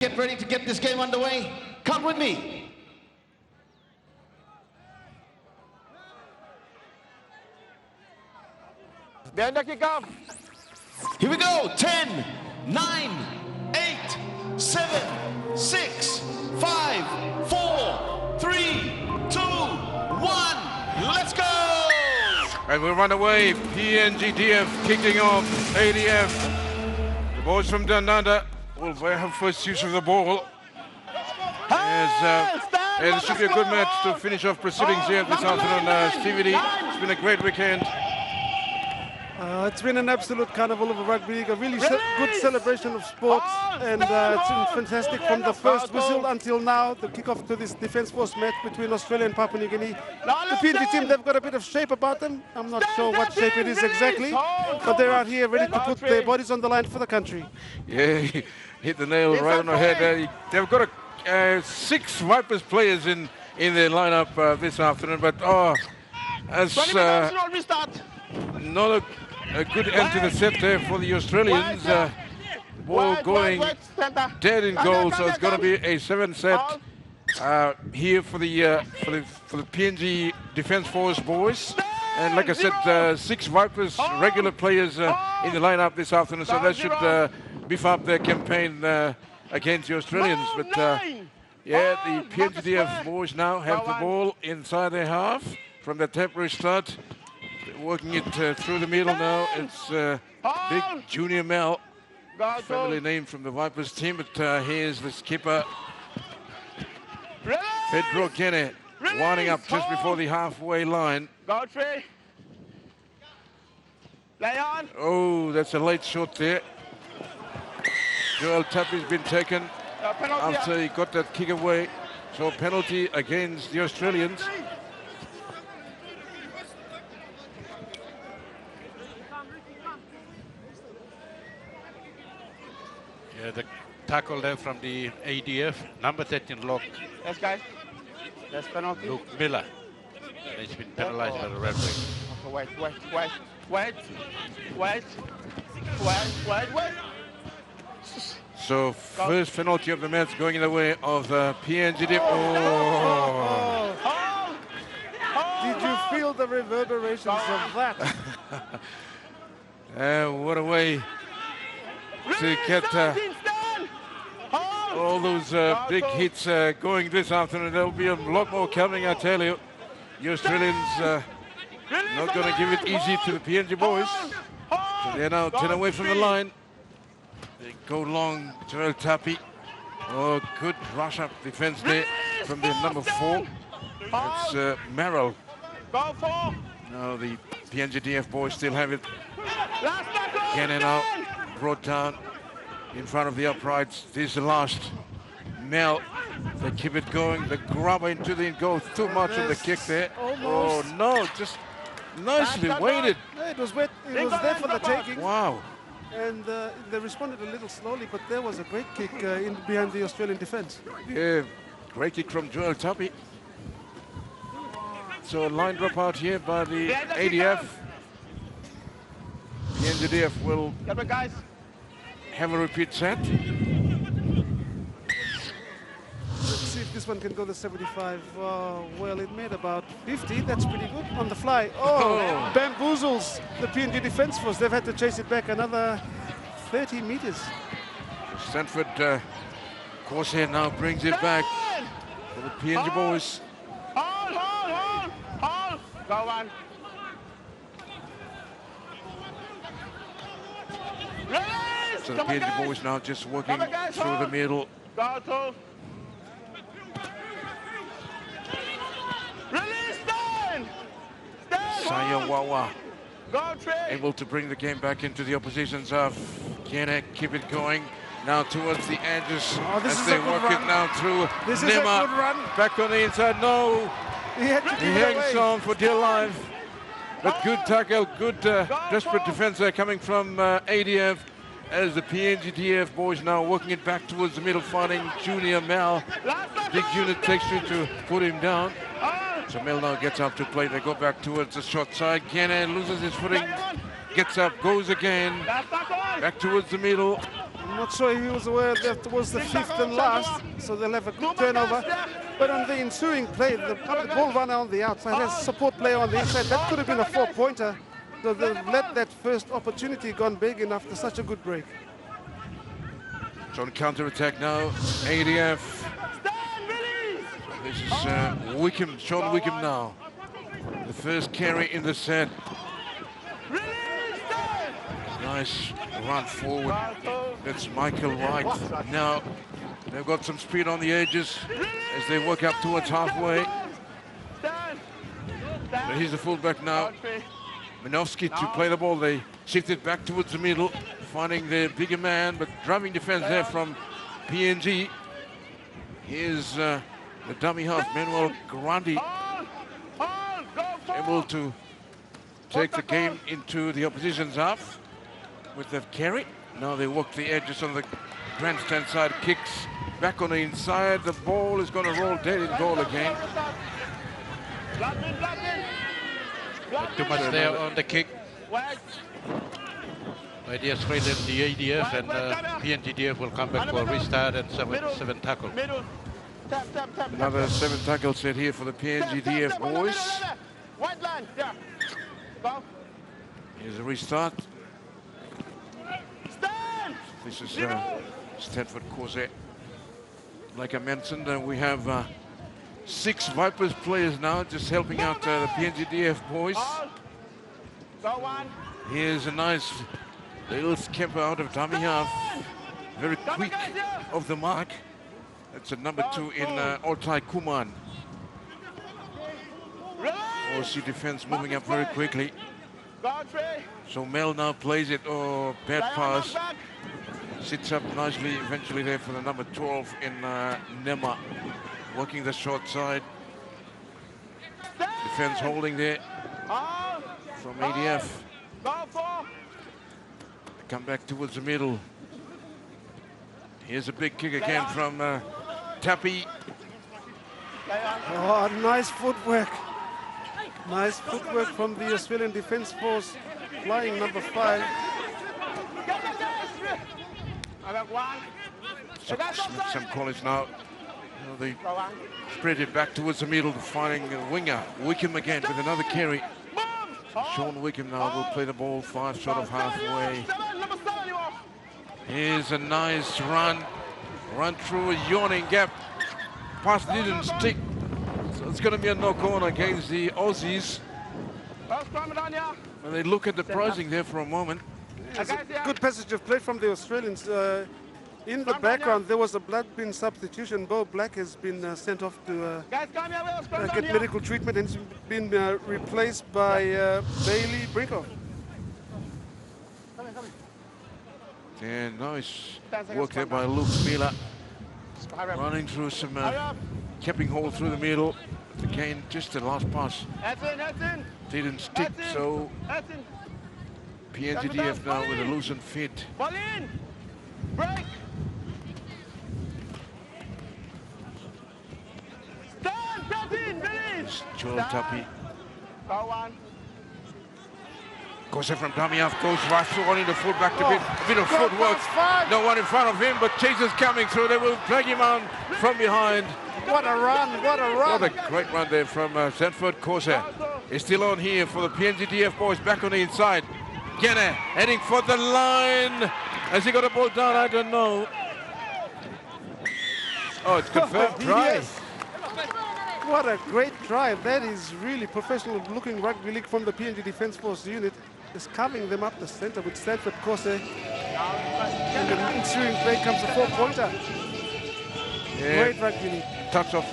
Get ready to get this game underway. Come with me. Behind the kickoff. Here we go. 10, 9, 8, 7, 6, 5, 4, 3, 2, 1. Let's go! And we run away. PNG DF kicking off. ADF. The boys from down under will have first use of the ball. It should be a good match to finish off proceedings here this afternoon. Stevie D, it's been a great weekend. It's been an absolute carnival of a rugby league, a really good celebration of sports, and it's been fantastic from the first whistle until now, the kickoff to this Defence Force match between Australia and Papua New Guinea. The PNG team, they've got a bit of shape about them. I'm not sure what shape it is exactly, but they're out here ready to put their bodies on the line for the country. Yeah, hit the nail right on the head. They've got 6 Vipers players in their lineup this afternoon, but as not a good end to the set there for the Australians. Ball going dead in goal, so it's going to be a 7-set here for the PNG Defence Force boys. And like I said, 6 Vipers regular players in the lineup this afternoon, so that should beef up their campaign against the Australians. But yeah, the PNG DF boys now have the ball inside their half from the temporary start. Working it through the middle now. It's Big Junior Mel, family name from the Vipers team. But here's the skipper, Pedro Kene, winding up just before the halfway line. Oh, that's a late shot there. Joel Tappy's been taken after he got that kick away. So penalty against the Australians. Yeah, the tackle there from the ADF, number 13 lock. Yes, guys. That's penalty. Luke Miller. And he's been penalized by the referee. Wait. So first penalty of the match going in the way of PNG. Did you feel the reverberations of that? What a way to get all those big hits going this afternoon. There'll be a lot more coming, I tell you. The Australians not going to give it easy to the PNG boys. So they're now 10 away from the line. They go long, Joel Tapi. Oh, good rush up defense there from the number 4. It's Merrill. Now the PNG DF boys still have it. Cannon out, brought down in front of the uprights. This is the last. Mel, they keep it going. The grubber into the goal. Too much on the kick there. Almost. Oh no, just nicely weighted. It was wet. It was there for the taking. Wow. And they responded a little slowly, but there was a great kick in behind the Australian defence. Yeah, great kick from Joel Tapi. So a line drop out here by the ADF. The NGDF will have a repeat set. Let's see if this one can go to 75. Well, it made about 50. That's pretty good on the fly. Oh, bamboozles the PNG Defence Force. They've had to chase it back another 30 meters. Stanford Corsair now brings it back for the PNG boys. Hold. Go on. So the PNG boys now just working through the middle. Saya Wawa able to bring the game back into the opposition's half. Kene keep it going now towards the edges as they work it now through Nima. Back on the inside, no. He hangs on for dear life. But good tackle, good desperate defense there coming from ADF as the PNG DF boys now working it back towards the middle, finding Junior Mel. Big unit takes to put him down. So Mel now gets up to play. They go back towards the short side. Kene loses his footing, gets up, goes again. Back towards the middle. Not sure if he was aware that was the fifth and last, so they'll have a good turnover. But on the ensuing play, the ball runner on the outside has a support player on the inside. That could have been a 4-pointer. So they've let that first opportunity gone big enough after such a good break. So on counter-attack now, ADF. This is Wickham, Sean Wickham now. The first carry in the set. Nice run forward. That's Michael White. Now they've got some speed on the edges as they work up towards halfway. So here's the fullback now. Minovsky to play the ball. They shift it back towards the middle, finding the bigger man, but driving defense there from PNG. Here's the dummy half, Manuel Grandi, able to take the game into the opposition's half with that carry. Now they walk the edges on the grandstand side, kicks back on the inside. The ball is going to roll dead in goal again. Not too much there on the kick. Idea straight in the ADF, and PNGDF will come back for a restart and seven tackle. Another 7 tackle set here for the PNGDF boys. Here's a restart. This is Stanford Corsair. Like I mentioned, we have 6 Vipers players now just helping out the PNGDF boys. Here's a nice little skipper out of dummy half. Very quick off the mark. That's a number 2 in Altai Kuman. OC defense moving up very quickly. So Mel now plays it. Oh, bad pass. Sits up nicely eventually there for the number 12 in Nema. Working the short side. Defense holding there from ADF. Come back towards the middle. Here's a big kick again from Tapi. Oh, nice footwork. Nice footwork from the Australian Defence Force, flying number 5. Some college now. They spread it back towards the middle, finding a winger. Wickham again with another carry. Sean Wickham now will play the ball 5 short of halfway. Here's a nice run. Run through a yawning gap. Pass didn't stick. So it's going to be a knock-on against the Aussies. When they look at the pricing there for a moment. It's a good passage of play from the Australians. In the background, there was a blood bin substitution. Bo Black has been sent off to get medical treatment and has been replaced by Bailey Brinkoff. And nice work there by Luke Miller. Running through some capping hole through the middle. Again, just the last pass didn't stick, so PNGDF now with a loosened fit. Break. Joel Tapi. Goes in from dummy half, goes right through into fullback, a bit of footwork. No one in front of him, but Chaser's coming through. They will drag him on from behind. What a run, what a run. What a great run there from Stanford Corsair. Is still on here for the PNGDF boys back on the inside. Gene heading for the line. Has he got a ball down? I don't know. Oh, it's confirmed try. Yes. What a great try. That is really professional looking rugby league from the PNG Defence Force unit. Is carving them up the center with Stanford Corsair. And the ensuing play comes a 4-pointer. Yeah. Great rugby league. Touch of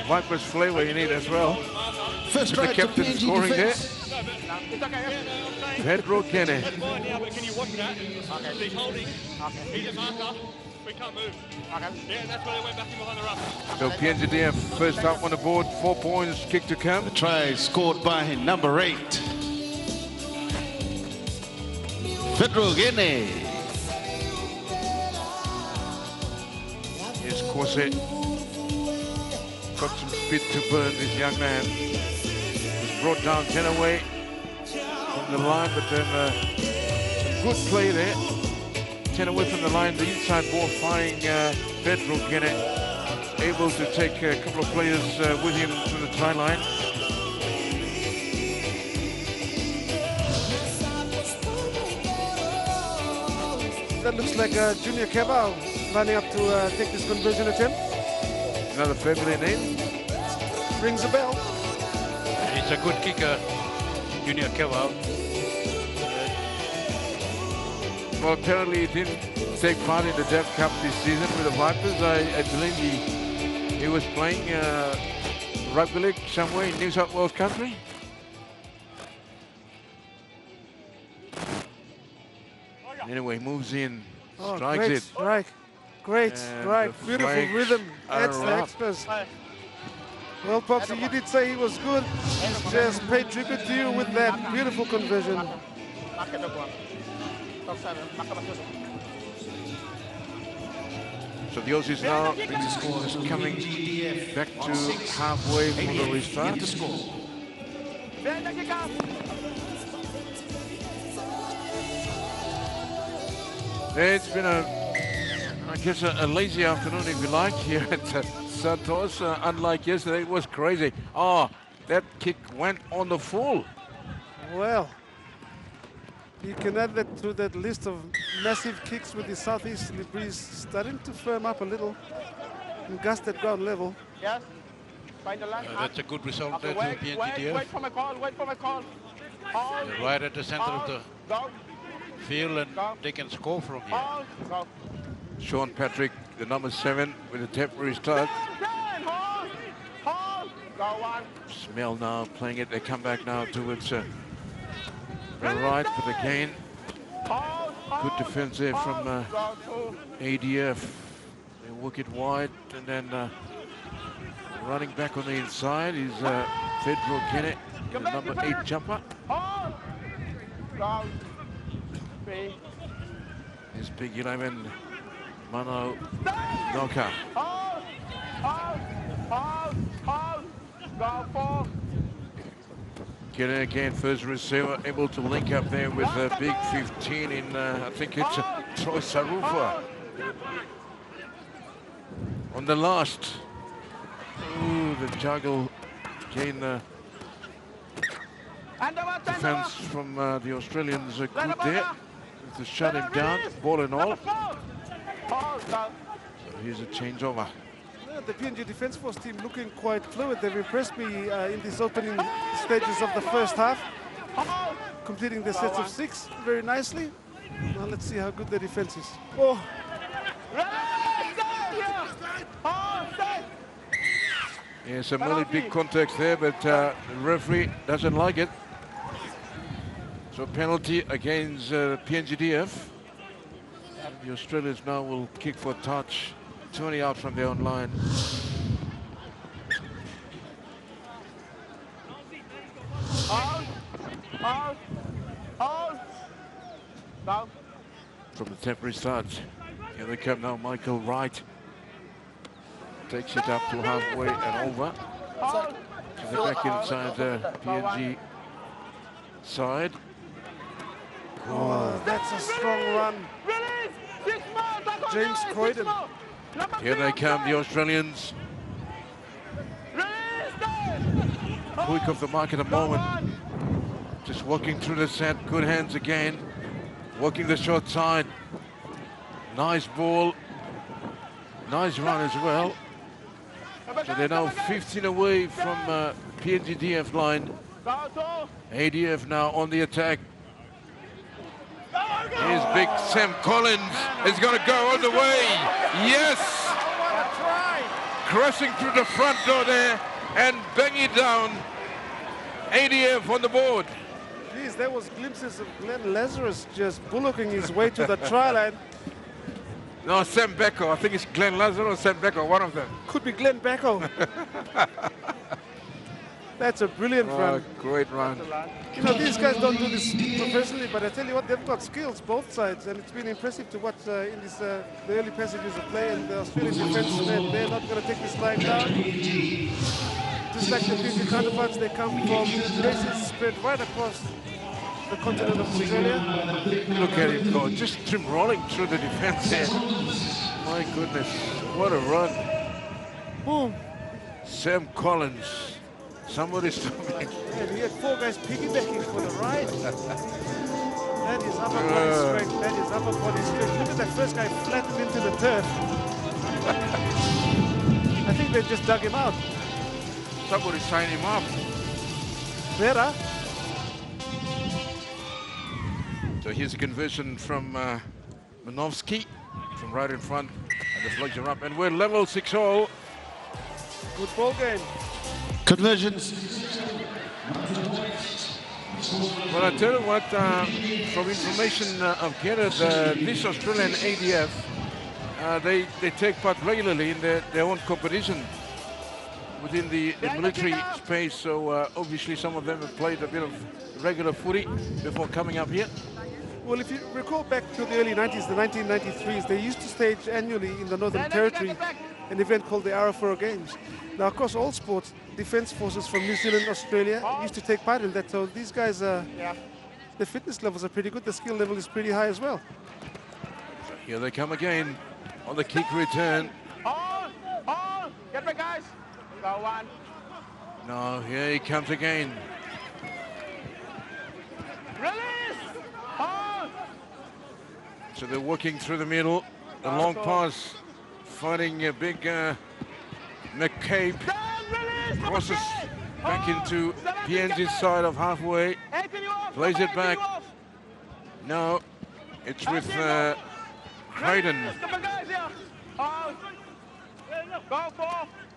Vipers flavor in it as well. First With the strike captain to PNG scoring defense. there. Pedro Gene. Can you watch that? He's holding. He's a marker. We can't move. Yeah, that's why they went back in behind the rough. So PNGDF first up on the board, 4 points, kick to come. Try scored by number 8. Pedro Gene. Here's Corsair. Got some speed to burn, this young man. Was brought down 10 away from the line, but then some good play there. 10 away from the line. The inside ball firing Pedro Guinea, able to take a couple of players with him to the try line. That looks like Junior Cabal lining up to take this conversion attempt. Another family name. Rings a bell. He's a good kicker, Junior Kewau. Well, apparently he didn't take part in the Dev Cup this season with the Vipers. I believe he was playing rugby league somewhere in New South Wales country. Anyway, moves in, strikes great it. strike. Great And strike. the Beautiful flags rhythm. are That's the up. extras. Well, Popsy, you did say he was good. He's just paid tribute to you with that beautiful conversion. So the Aussies now just coming back to halfway for the restart. It's been I guess a lazy afternoon, if you like, here at Santos. Unlike yesterday, it was crazy. Oh, that kick went on the full. Well, you can add that to that list of massive kicks with the southeasterly breeze starting to firm up a little and gust at ground level. Yes. Find the line. That's a good result there to Wait PNG for my call. Wait for my call. Hold. They're right at the center of the Go. field and they can score from here. Hold. Go. Sean Patrick, the number 7, with a temporary start. Hold. Hold. Go one. Smell now playing it. They come back now towards the right, but again, Hold. good defense there from Go two. ADF. They work it wide, and then running back on the inside is Pedro Guinea, the number 8 jumper. Hold. Go. Three. His big 11, Mano Noka. Hold. Hold. Hold. Hold. Go four. Guinea again, first receiver, able to link up there with a big 15 in, I think it's Troy Sarufa. On the last. Ooh, the juggle. Again, defense from the Australians are good there. To shut him down, ball and all. So here's a changeover. Yeah, the PNG Defence Force team looking quite fluid. They've impressed me in these opening stages of the first half, completing their sets of 6 very nicely. Now let's see how good their defense is. Oh, Yeah, some really big contacts there, but the referee doesn't like it. So penalty against PNGDF. The Australians now will kick for touch, 20 out from their own line. From the temporary start. Here they come now, Michael Wright. Takes it up to halfway and over. So they're back inside the PNG side. oh, that's a strong run. James Croydon. Here they come, the Australians. Quick off the mark at the moment. Just walking through the set, good hands again. Working the short side. Nice ball. Nice run as well. So they're now 15 away from PNGDF line. ADF now on the attack. Here's big Sam Collins. Is going to go all the way. Yes! Crossing through the front door there and bang it down. ADF on the board. Geez, there was glimpses of Glenn Lazarus just bullocking his way to the try line. No, Sam Becko. I think it's Glenn Lazarus or Sam Becko, one of them. Could be Glenn Becko. That's a brilliant run. Great run. You know, these guys don't do this professionally, but I tell you what, they've got skills, both sides, and it's been impressive to watch in this, the early passages of play, and the Australian defense, they're not going to take this line down. Just like the PNG counterparts, they come from places spread right across the continent of Australia. Look at him go, just rolling through the defense there. My goodness, what a run. Boom. Sam Collins, somebody stop me. And he had 4 guys piggybacking for the ride. That is upper body strength. That is upper body strength. Look at that first guy flattened into the turf. I think they just dug him out. Somebody sign him up. Better. So here's a conversion from Manovsky from right in front. And the flags are up. And we're level 6-all. Good ball game. Conversions. Well, I tell you what, from information I've gathered, this Australian ADF, they take part regularly in their own competition within the military space. So obviously some of them have played a bit of regular footy before coming up here. Well, if you recall back to the early 90s, the 1993s, they used to stage annually in the Northern Territory an event called the Arafura Games. Now, across all sports, defense forces from New Zealand, Australia used to take part in that. So these guys, the fitness levels are pretty good. The skill level is pretty high as well. So here they come again on the kick return. Hold! Get back, guys! Go one. No, here he comes again. Release! Hold! So they're working through the middle. The long pass, finding a big McCabe. Crosses back into PNG's side of halfway. Plays it back. No, it's with Creighton.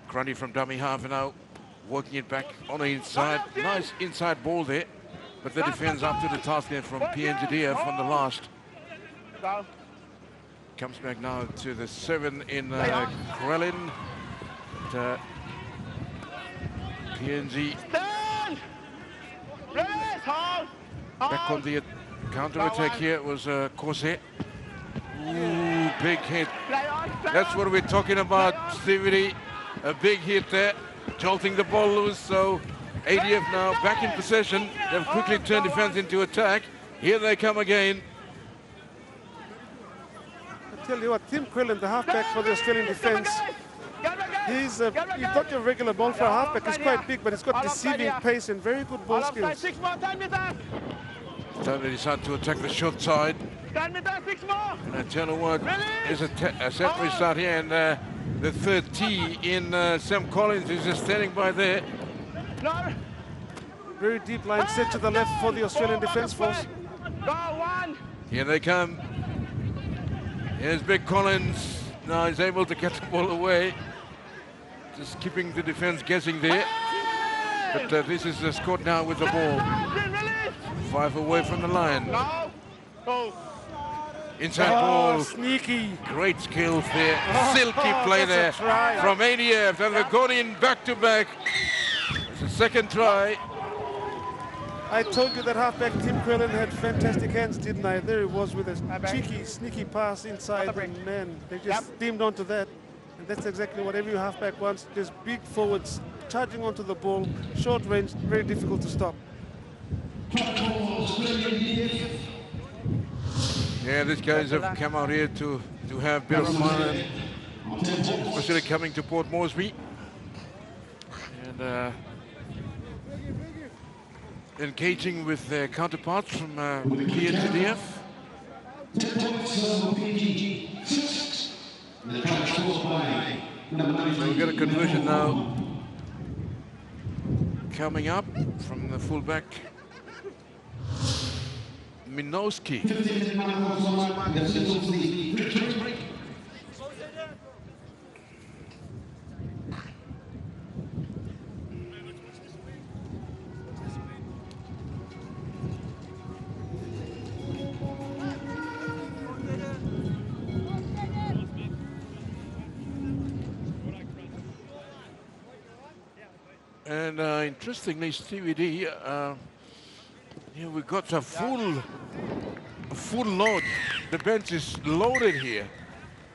Grundy from dummy half now, working it back on the inside. Nice inside ball there, but the defense up to the task there from PNGDF on the last. Comes back now to the 7 in Krellin. But, PNG back on the counter-attack here was Corset. Ooh, big hit. That's what we're talking about, Stevie. A big hit there, jolting the ball loose. So ADF now back in possession. They've quickly turned defense into attack. Here they come again. I tell you what, Tim Quillen, the halfback for the Australian defence, he's not your regular ball for a halfback. He's quite big, but he's got deceiving pace and very good ball skills. Time they decide to attack the short side. And I tell you what, there's a set restart here, and the third tee in Sam Collins is just standing by there. Very deep line set to the left for the Australian Defence Force. Here they come. Here's Big Collins. Now he's able to get the ball away. Just keeping the defense guessing there. But this is Scott now with the ball. 5 away from the line. Inside ball. Sneaky. Great skills there. Silky play there from ADF. And they've gone in back-to-back. It's a second try. I told you that halfback Tim Quillen had fantastic hands, didn't I? There he was with a cheeky, sneaky pass inside, and man, they just steamed onto that. And that's exactly what every halfback wants. Just big forwards charging onto the ball, short range, very difficult to stop. Yeah, these guys have come out here to have a bit of fun, especially coming to Port Moresby. And engaging with their counterparts from PNGDF. So we've got a conversion now coming up from the fullback Minowski. And interestingly, Stevie D, yeah, we got a full load. The bench is loaded here,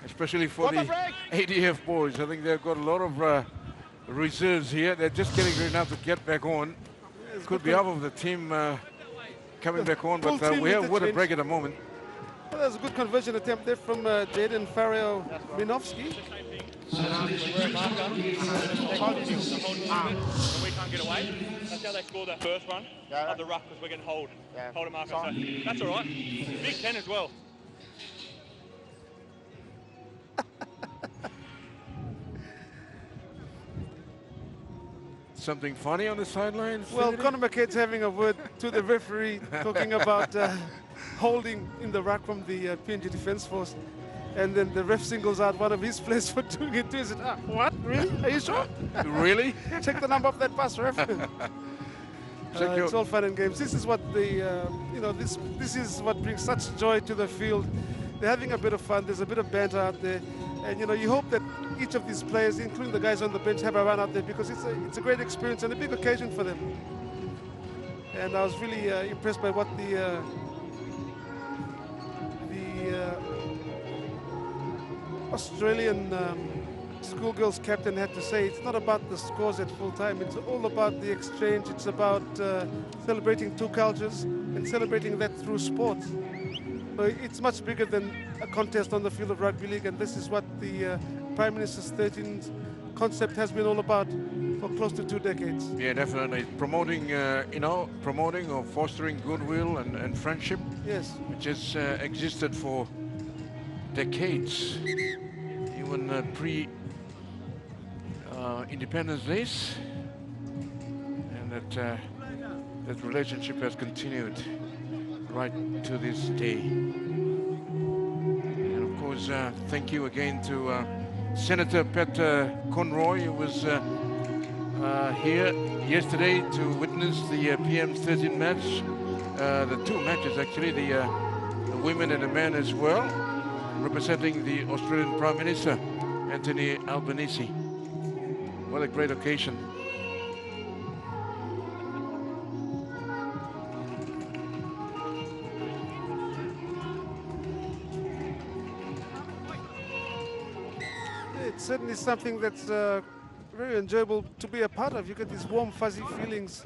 especially for the ADF boys. I think they've got a lot of reserves here. They're just getting ready now to get back on. Could be half of the team coming back on, Full but team we have water interchange. break at the moment. Well, there's a good conversion attempt there from Jaden Fario Minovsky. We're a marker. They're holding you. They're holding movement, and we can't get away. That's how they scored that first run of the ruck, because we're getting hold a marker. So that's all right. Big 10 as well. Something funny on the sidelines? Well, Conor McCade's having a word to the referee, talking about holding in the ruck from the PNG Defence Force. And then the ref singles out one of his players for doing it too. He said, what? Really? Are you sure? Really? Check the number of that pass, ref. It's all fun and games. This is what the, this is what brings such joy to the field. They're having a bit of fun. There's a bit of banter out there. And, you hope that each of these players, including the guys on the bench, have a run out there, because it's a great experience and a big occasion for them. And I was really impressed by what the Australian schoolgirls captain had to say. It's not about the scores at full time. It's all about the exchange. It's about celebrating two cultures and celebrating that through sports. So it's much bigger than a contest on the field of rugby league, and this is what the Prime Minister's 13th concept has been all about for close to 2 decades. Yeah, definitely. Promoting, promoting or fostering goodwill and friendship. Yes. Which has existed for decades, even pre-independence days, and that relationship has continued right to this day. And of course, thank you again to Senator Pat Conroy, who was here yesterday to witness the PM13 match, the 2 matches actually, the women and the men as well, representing the Australian Prime Minister, Anthony Albanese. What a great occasion. It's certainly something that's very enjoyable to be a part of. You get these warm, fuzzy feelings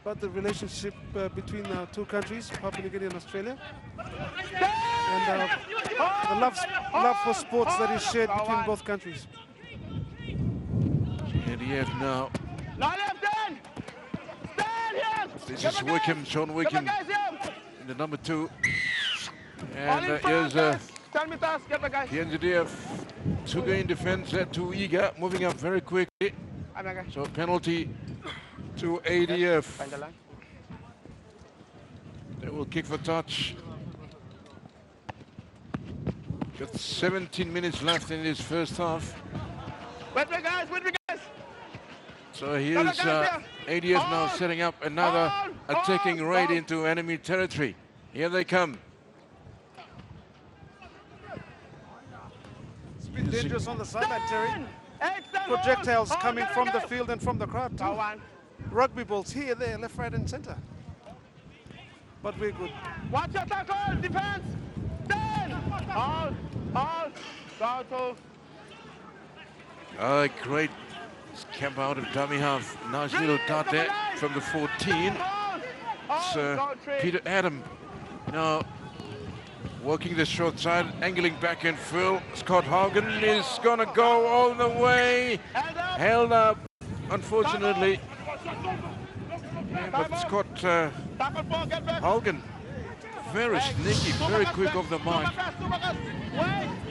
about the relationship between our 2 countries, Papua New Guinea and Australia. And the love for sports that is shared between both countries. ADF now. This is Wickham, Sean Wickham, in the number 2. And here's the ADF. Tuga in defense, too eager, moving up very quickly. So penalty to ADF. They will kick for touch. Got 17 minutes left in this first half. So here's ADF now setting up another attacking raid into enemy territory. Here they come. It's been dangerous on the sideline, Terry. Projectiles coming from the field and from the crowd too. Rugby balls here, there, left, right and center. But we're good. Watch your tackle, defense! Stand! All, go to. Great scamp out of dummy half. Nice little dot there from the 14. It's Peter Adam now working the short side, angling back and full. Scott Hogan is gonna go all the way. Held up, unfortunately. Yeah, but Scott Hogan, very sneaky, very quick off the mark.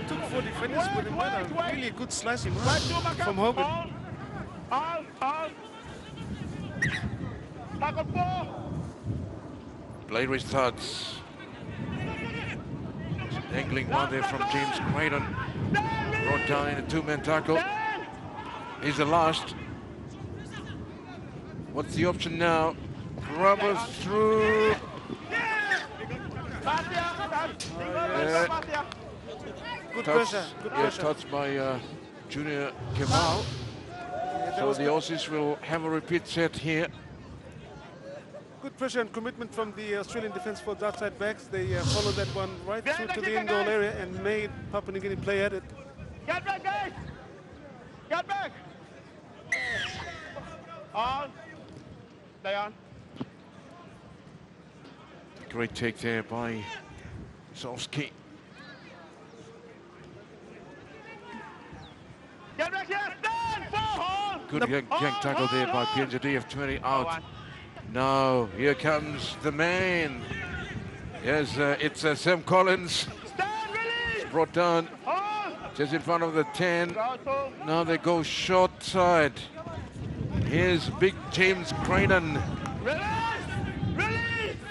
Took 4 defenders with him. A really good slicing run from Hogan. Play restarts. Angling one there from James Creighton. Brought down in a 2-man tackle. He's the last. What's the option now? Grubbers through. Good pressure. Touched by Junior Kemal. So the Aussies will have a repeat set here. Good pressure and commitment from the Australian Defence Force outside backs. They followed that one right through to the in-goal area and made Papua New Guinea play at it. Get back, guys! Get back! On. Stay on. Great take there by Zowski. Get back here. Stand. Forward. Good gang tackle there by PNG ADF. 20 out. Now here comes the man. Yes, it's Sam Collins. Stand. Release. Brought down Hold. just in front of the 10. Go to. Now they go short side. Here's big James Cranen. Release. Release.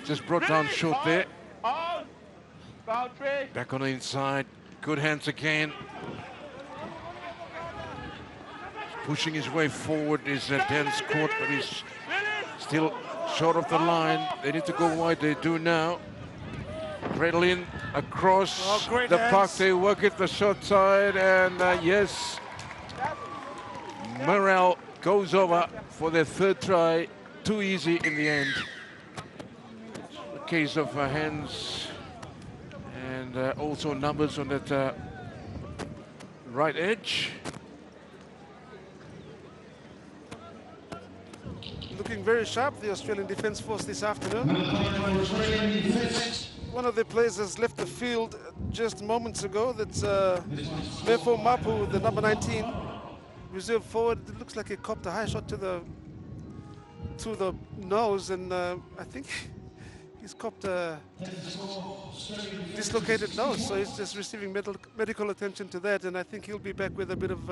Just brought down short there. Hold. Go 3. Back on the inside. Good hands again. Pushing his way forward is Dan Scott, but he's still short of the line. They need to go wide. They do now. Cradle in across the park. They work it the short side, and yes, Morale goes over for their third try. Too easy in the end. A case of hands and also numbers on that right edge. Looking very sharp, the Australian Defence Force this afternoon. One of the players has left the field just moments ago. That's Mefo Mapu, the number 19, reserve forward. It looks like he copped a high shot to the nose, and I think he's copped a dislocated nose, so he's just receiving medical attention to that, and I think he'll be back with a bit of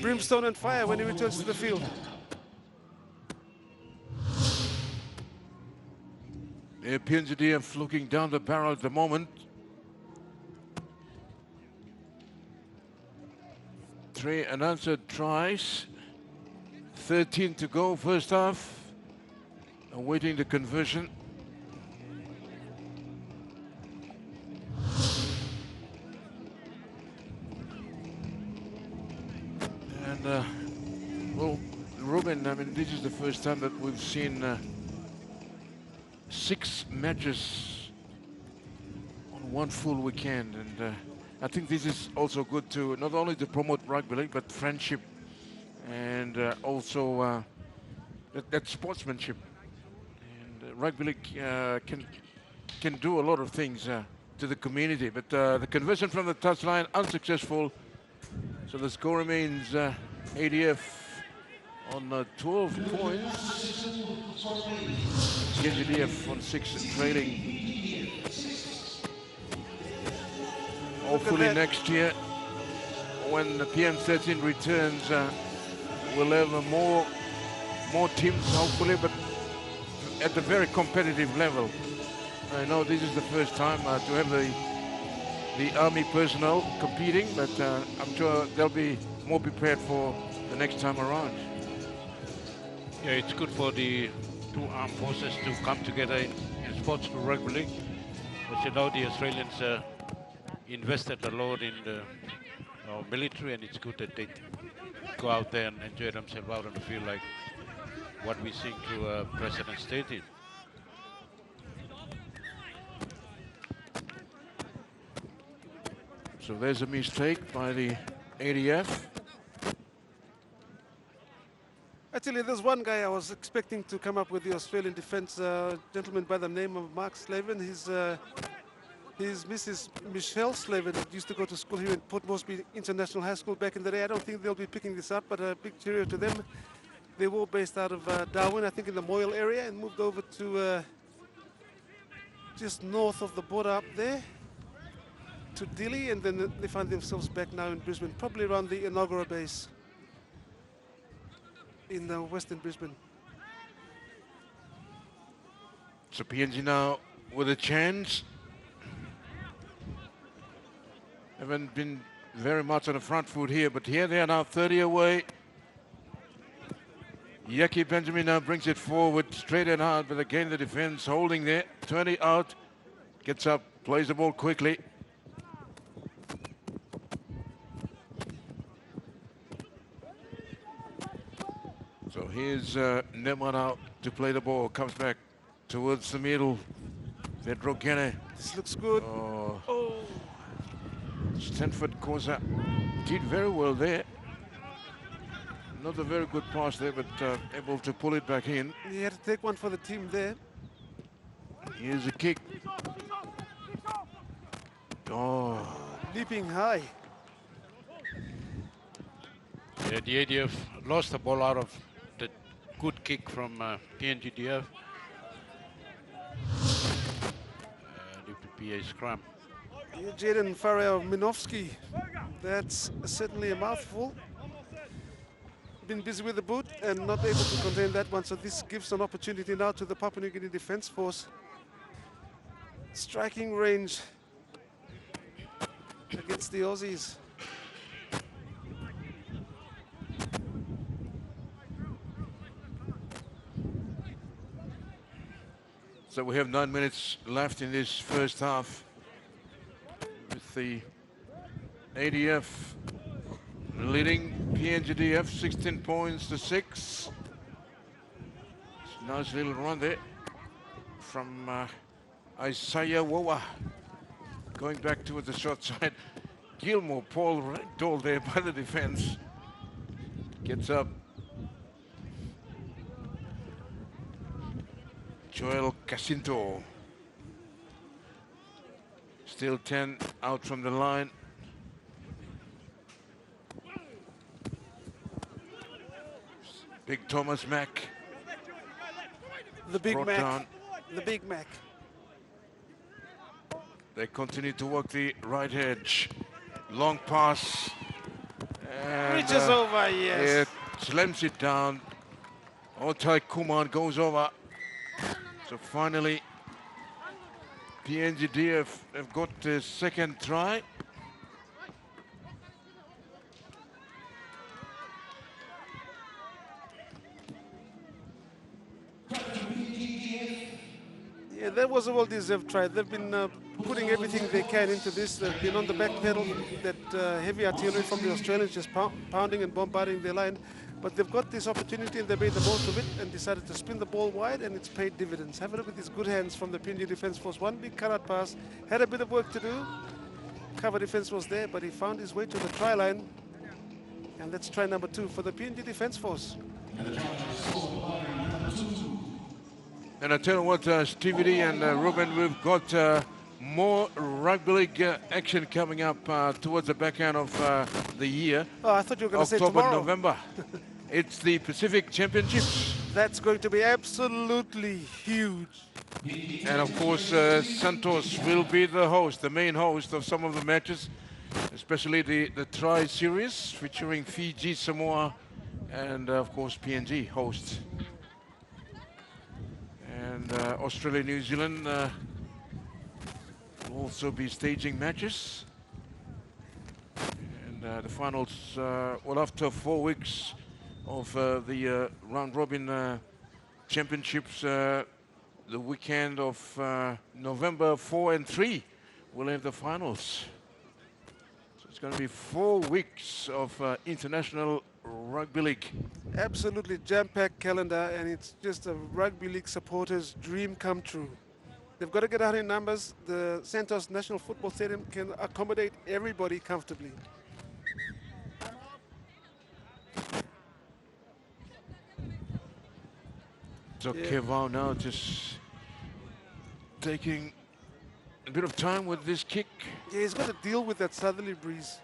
brimstone and fire when he returns to the field. PNG ADF looking down the barrel at the moment. 3 unanswered tries. 13 to go first half. Awaiting the conversion. And, well, Ruben, I mean, this is the first time that we've seen 6 matches on one full weekend, and I think this is also good to not only to promote rugby league but friendship and also that sportsmanship. And rugby league can do a lot of things to the community, but the conversion from the touchline unsuccessful, so the score remains ADF on 12 points. ADF on 6 and trailing. Hopefully next year, when the PM13 returns, we'll have more teams, hopefully, but at a very competitive level. I know this is the first time to have the Army personnel competing, but I'm sure they'll be more prepared for the next time around. Yeah, it's good for the 2 armed forces to come together in sports to rugby league. But you know, the Australians invested a lot in the military, and it's good that they go out there and enjoy themselves out on the field like what we seeing to President stated. So there's a mistake by the ADF. Actually, there's one guy I was expecting to come up with the Australian defence, gentleman by the name of Mark Slavin. His Mrs. Michelle Slavin used to go to school here in Port Moresby International High School back in the day. I don't think they'll be picking this up, but a big cheerio to them. They were based out of Darwin, I think in the Moyle area, and moved over to just north of the border up there to Dili, and then they find themselves back now in Brisbane, probably around the Inaugural base in Western Brisbane. So PNG now with a chance. Haven't been very much on the front foot here, but here they are now 30 away. Yaki Benjamin now brings it forward, straight and hard, but again the defense holding there. 20 out, gets up, plays the ball quickly. So here's Nema now to play the ball, comes back towards the middle. Pedro Gene. This looks good. Stanford Koza did very well there. Not a very good pass there, but able to pull it back in. He had to take one for the team there. Here's a kick. Oh, Leaping high. Yeah, the ADF lost the ball out of the good kick from PNG DF. It would be a scrum. Jaden Farrell-Minovsky. That's certainly a mouthful. Been busy with the boot and not able to contain that one, so this gives an opportunity now to the Papua New Guinea Defence Force. Striking range against the Aussies. so we have 9 minutes left in this first half with the ADF leading PNGDF 16 points to 6. Nice little run there from Isaiah Wawa. Going back towards the short side. Gilmore Paul ragdolled there by the defense. Gets up. Joel Casinto. Still 10 out from the line. Big Thomas Mack. The Big brought Mac. down. The Big Mac. They continue to work the right edge. Long pass. And, Reaches over, yes. It slams it down. Otai Kuman goes over. So finally, PNGDF have got the second try. Yeah, that was a well-deserved try. They've been putting everything they can into this. They've been on the back pedal, that heavy artillery from the Australians just pounding and bombarding their line. But they've got this opportunity and they made the most of it and decided to spin the ball wide, and it's paid dividends. Have a look at these good hands from the PNG Defence Force. One big cut-out pass, had a bit of work to do. Cover defence was there, but he found his way to the try line. And that's try number 2 for the PNG Defence Force. And I tell you what, Stevie D and Ruben, we've got more rugby league action coming up towards the back end of the year. Oh, I thought you were going to say October, tomorrow. November. It's the Pacific Championships. That's going to be absolutely huge. And of course, Santos will be the host, the main host of some of the matches, especially the Tri Series featuring Fiji, Samoa, and of course PNG hosts. And Australia, New Zealand will also be staging matches. And the finals, well, after 4 weeks of the round-robin championships, the weekend of November 4 and 3, we'll have the finals. So it's going to be 4 weeks of international rugby league. Absolutely jam-packed calendar, and it's just a rugby league supporters' dream come true. They've got to get out in numbers. The Santos National Football Stadium can accommodate everybody comfortably. So Kevau now just taking a bit of time with this kick. Yeah, he's got to deal with that southerly breeze.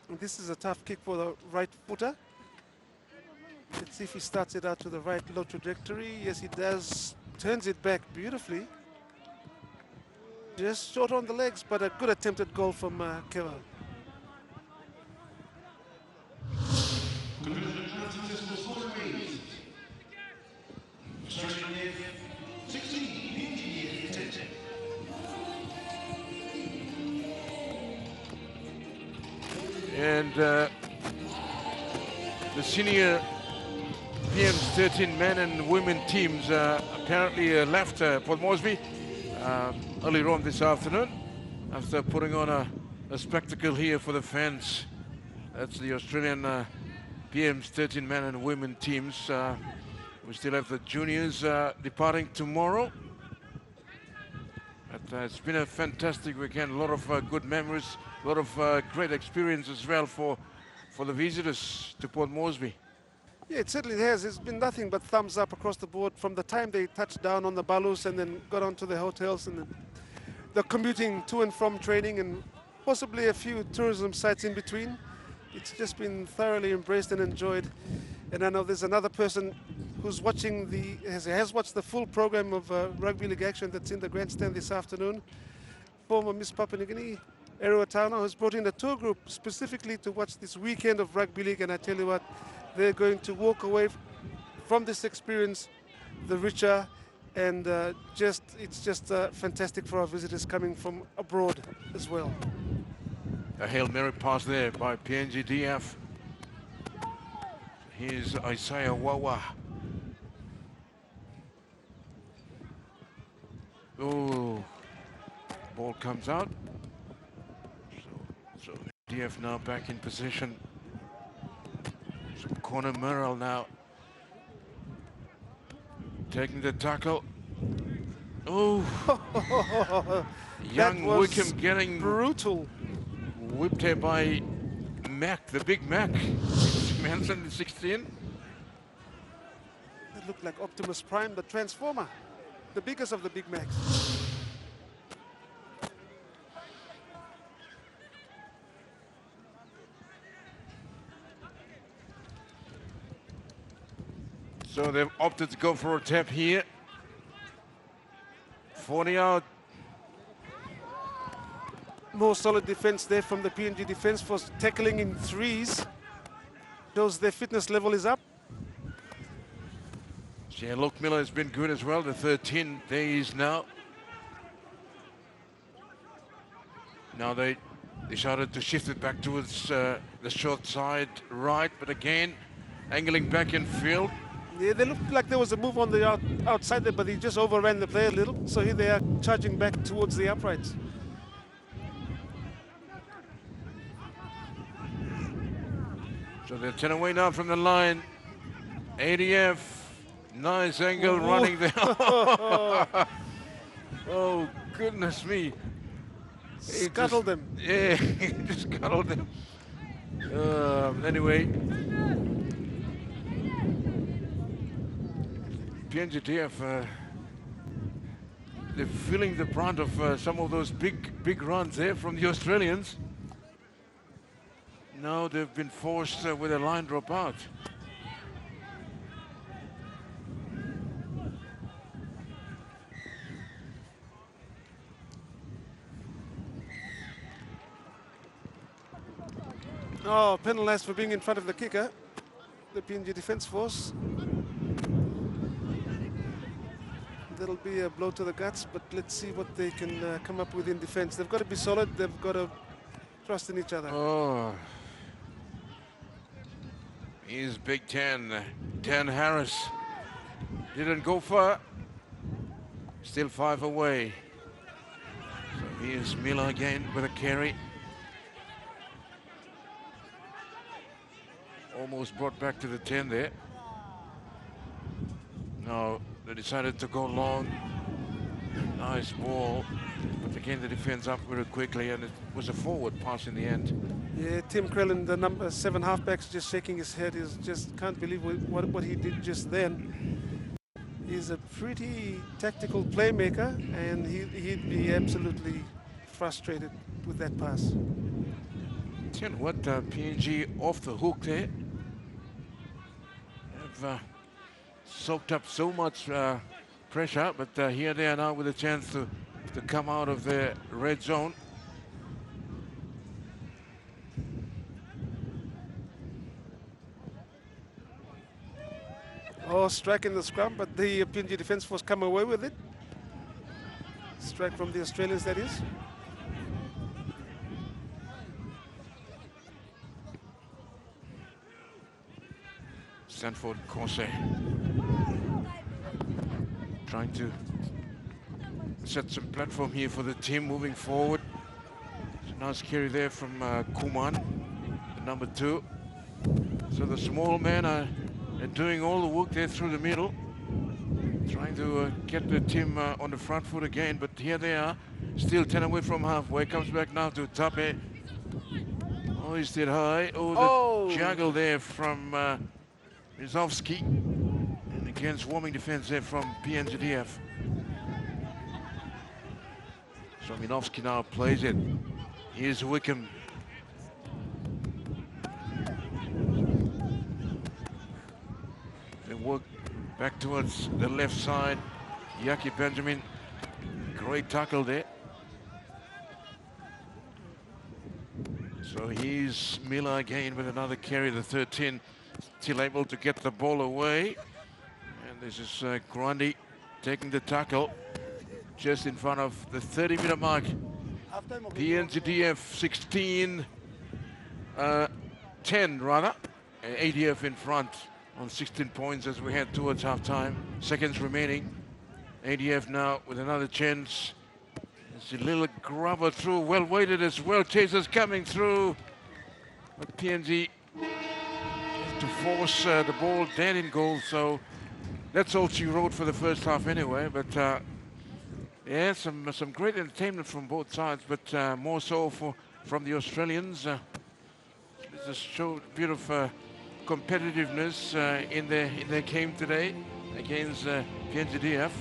And this is a tough kick for the right footer. Let's see if he starts it out to the right low trajectory. Yes, he does. Turns it back beautifully. Just short on the legs, but a good attempted goal from Kevau. And the senior PM's 13 men and women teams apparently left Port Moresby earlier on this afternoon after putting on a spectacle here for the fans. That's the Australian PM's 13 men and women teams. We still have the juniors departing tomorrow. But it's been a fantastic weekend, a lot of good memories, a lot of great experience as well for the visitors to Port Moresby. Yeah, it certainly has. It's been nothing but thumbs up across the board from the time they touched down on the Balus and then got onto the hotels and then the commuting to and from training and possibly a few tourism sites in between. It's just been thoroughly embraced and enjoyed. And I know there's another person who's watching has watched the full program of rugby league action that's in the grandstand this afternoon. Former Miss Papua New Guinea, Eruatana, who's brought in a tour group specifically to watch this weekend of rugby league. And I tell you what, they're going to walk away from this experience the richer, and it's just fantastic for our visitors coming from abroad as well. A Hail Mary pass there by PNG DF. Here's Isaiah Wawa. Oh, ball comes out. So DF now back in position. So Corner Murrell now taking the tackle. Oh, young Wickham getting brutal. Whipped here by Mac, the big Mac. Manson 16. That looked like Optimus Prime, the Transformer, the biggest of the Big Macs. So they've opted to go for a tap here. 40 out. More solid defense there from the PNG defense force, tackling in threes. Shows their fitness level is up. Yeah, Luke Miller has been good as well. The 13 days now. Now they decided to shift it back towards the short side right, but again, angling back in field. Yeah, they looked like there was a move on the outside there, but he just overran the play a little. So here they are charging back towards the uprights. So they're 10 away now from the line. ADF, nice angle running there. Oh, goodness me. Scuttled them. Yeah, he just scuttled them. Anyway, PNGTF, they're feeling the brunt of some of those big runs there from the Australians. Now they've been forced with a line drop out. Oh, penalized for being in front of the kicker, the PNG defense force. That'll be a blow to the guts, but let's see what they can come up with in defense. They've got to be solid. They've got to trust in each other. Oh. Here's Big Ten. Dan Harris didn't go far. Still 5 away. So here's Miller again with a carry. Almost brought back to the 10 there. No, they decided to go long. Nice ball. But again, the defense up very quickly, and it was a forward pass in the end. Yeah, Tim Krellin, the number 7 halfback's just shaking his head. He just can't believe what he did just then. He's a pretty tactical playmaker, and he'd be absolutely frustrated with that pass. Tell you what, PNG off the hook there. Have soaked up so much pressure, but here they are now with a chance to come out of the red zone. Oh, strike in the scrum, but the PNG defense force come away with it. Strike from the Australians, that is. Stanford Corse trying to set some platform here for the team moving forward. It's a nice carry there from Kuman, the number 2. So the small men are doing all the work there through the middle, trying to get the team on the front foot again. But here they are, still 10 away from halfway. Comes back now to Tape. Oh, he's still high. Oh, the juggle there from Mizovsky. And again, swarming defense there from PNGDF. So Minovsky now plays it. Here's Wickham. They work back towards the left side. Yaki Benjamin, great tackle there. So here's Miller again with another carry, the 13, still able to get the ball away. And this is Grundy taking the tackle just in front of the 30-meter mark. PNGDF 16, 10 rather. ADF in front on 16 points as we head towards halftime. Seconds remaining. ADF now with another chance. It's a little grubber through, well weighted as well. Chasers coming through. But PNG have to force the ball dead in goal. So that's all she wrote for the first half anyway. But yeah, some great entertainment from both sides, but more so from the Australians. This showed a bit of competitiveness in their game today against PNGDF.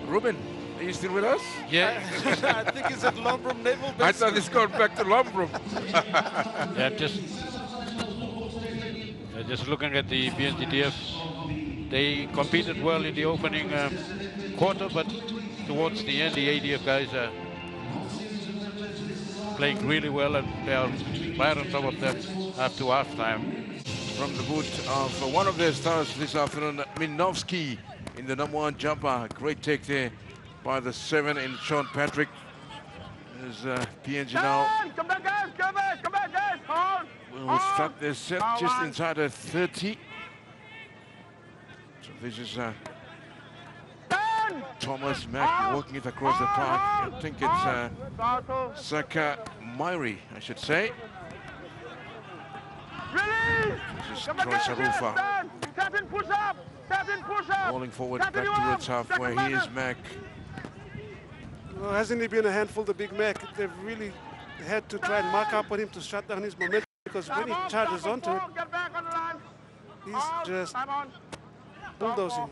Ruben, are you still with us? Yeah. I think it's at Lombrum Naval Base. I thought it's gone back to Lombrum. Yeah, just looking at the PNGDF, they competed well in the opening quarter, but towards the end, the ADF guys are playing really well, and they are right on top of them up to halftime. From the boot of one of their stars this afternoon, Minovsky in the number 1 jumper. Great take there by the 7 in Sean Patrick. There's PNG now. Come back, guys! Come back, guys! Hold! Will start their set just inside the 30. So this is Thomas Mack working it across the park. I think it's Saka Mairi, I should say. This is Troy Sarufa. Captain, push up! Captain, push up! Rolling forward back towards halfway. Here's Mack. Well, hasn't he been a handful, the big Mac? They've really had to try and mark up on him to shut down his momentum, because when he charges onto it, he's just bulldozing.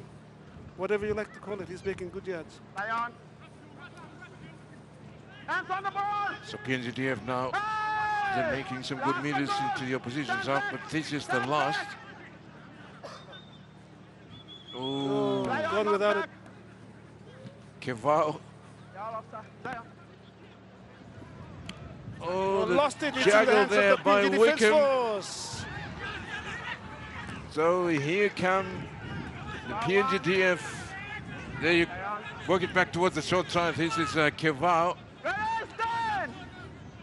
Whatever you like to call it, he's making good yards. Hands on the ball! So PNGDF now, they're making some good meters into the opposition's half, but this is the last. Oh, gone without it. Kevao. Oh, the lost it. It's in the juggle hands there of the by PNG Defence Wickham. Force. So here come the PNGDF. There you work it back towards the short side. This is Kevao. Stand!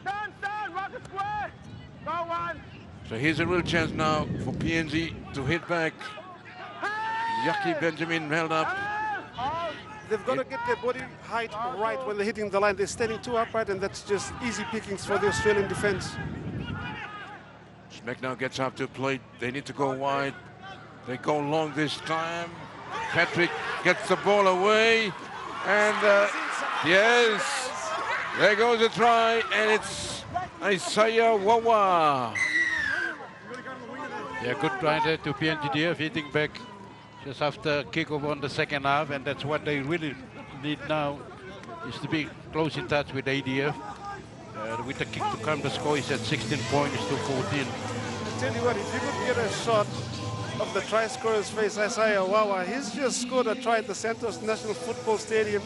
Stand! Rocket square! Go one! So here's a real chance now for PNG to hit back. Yaki Benjamin held up. They've got to get their body height right when they're hitting the line. They're standing too upright, and that's just easy pickings for the Australian defense. Smack now gets up to plate. They need to go wide. They go long this time. Patrick gets the ball away. And yes, there goes a try. And it's Isaiah Wawa. Yeah, good try there to PNGDF, hitting back just after kickoff on the second half, and that's what they really need now, is to be close in touch with ADF. With the kick to come, the score is at 16 points to 14. I tell you what, if you could get a shot of the try scorer's face, Isaiah Wawa, he's just scored a try at the Santos National Football Stadium,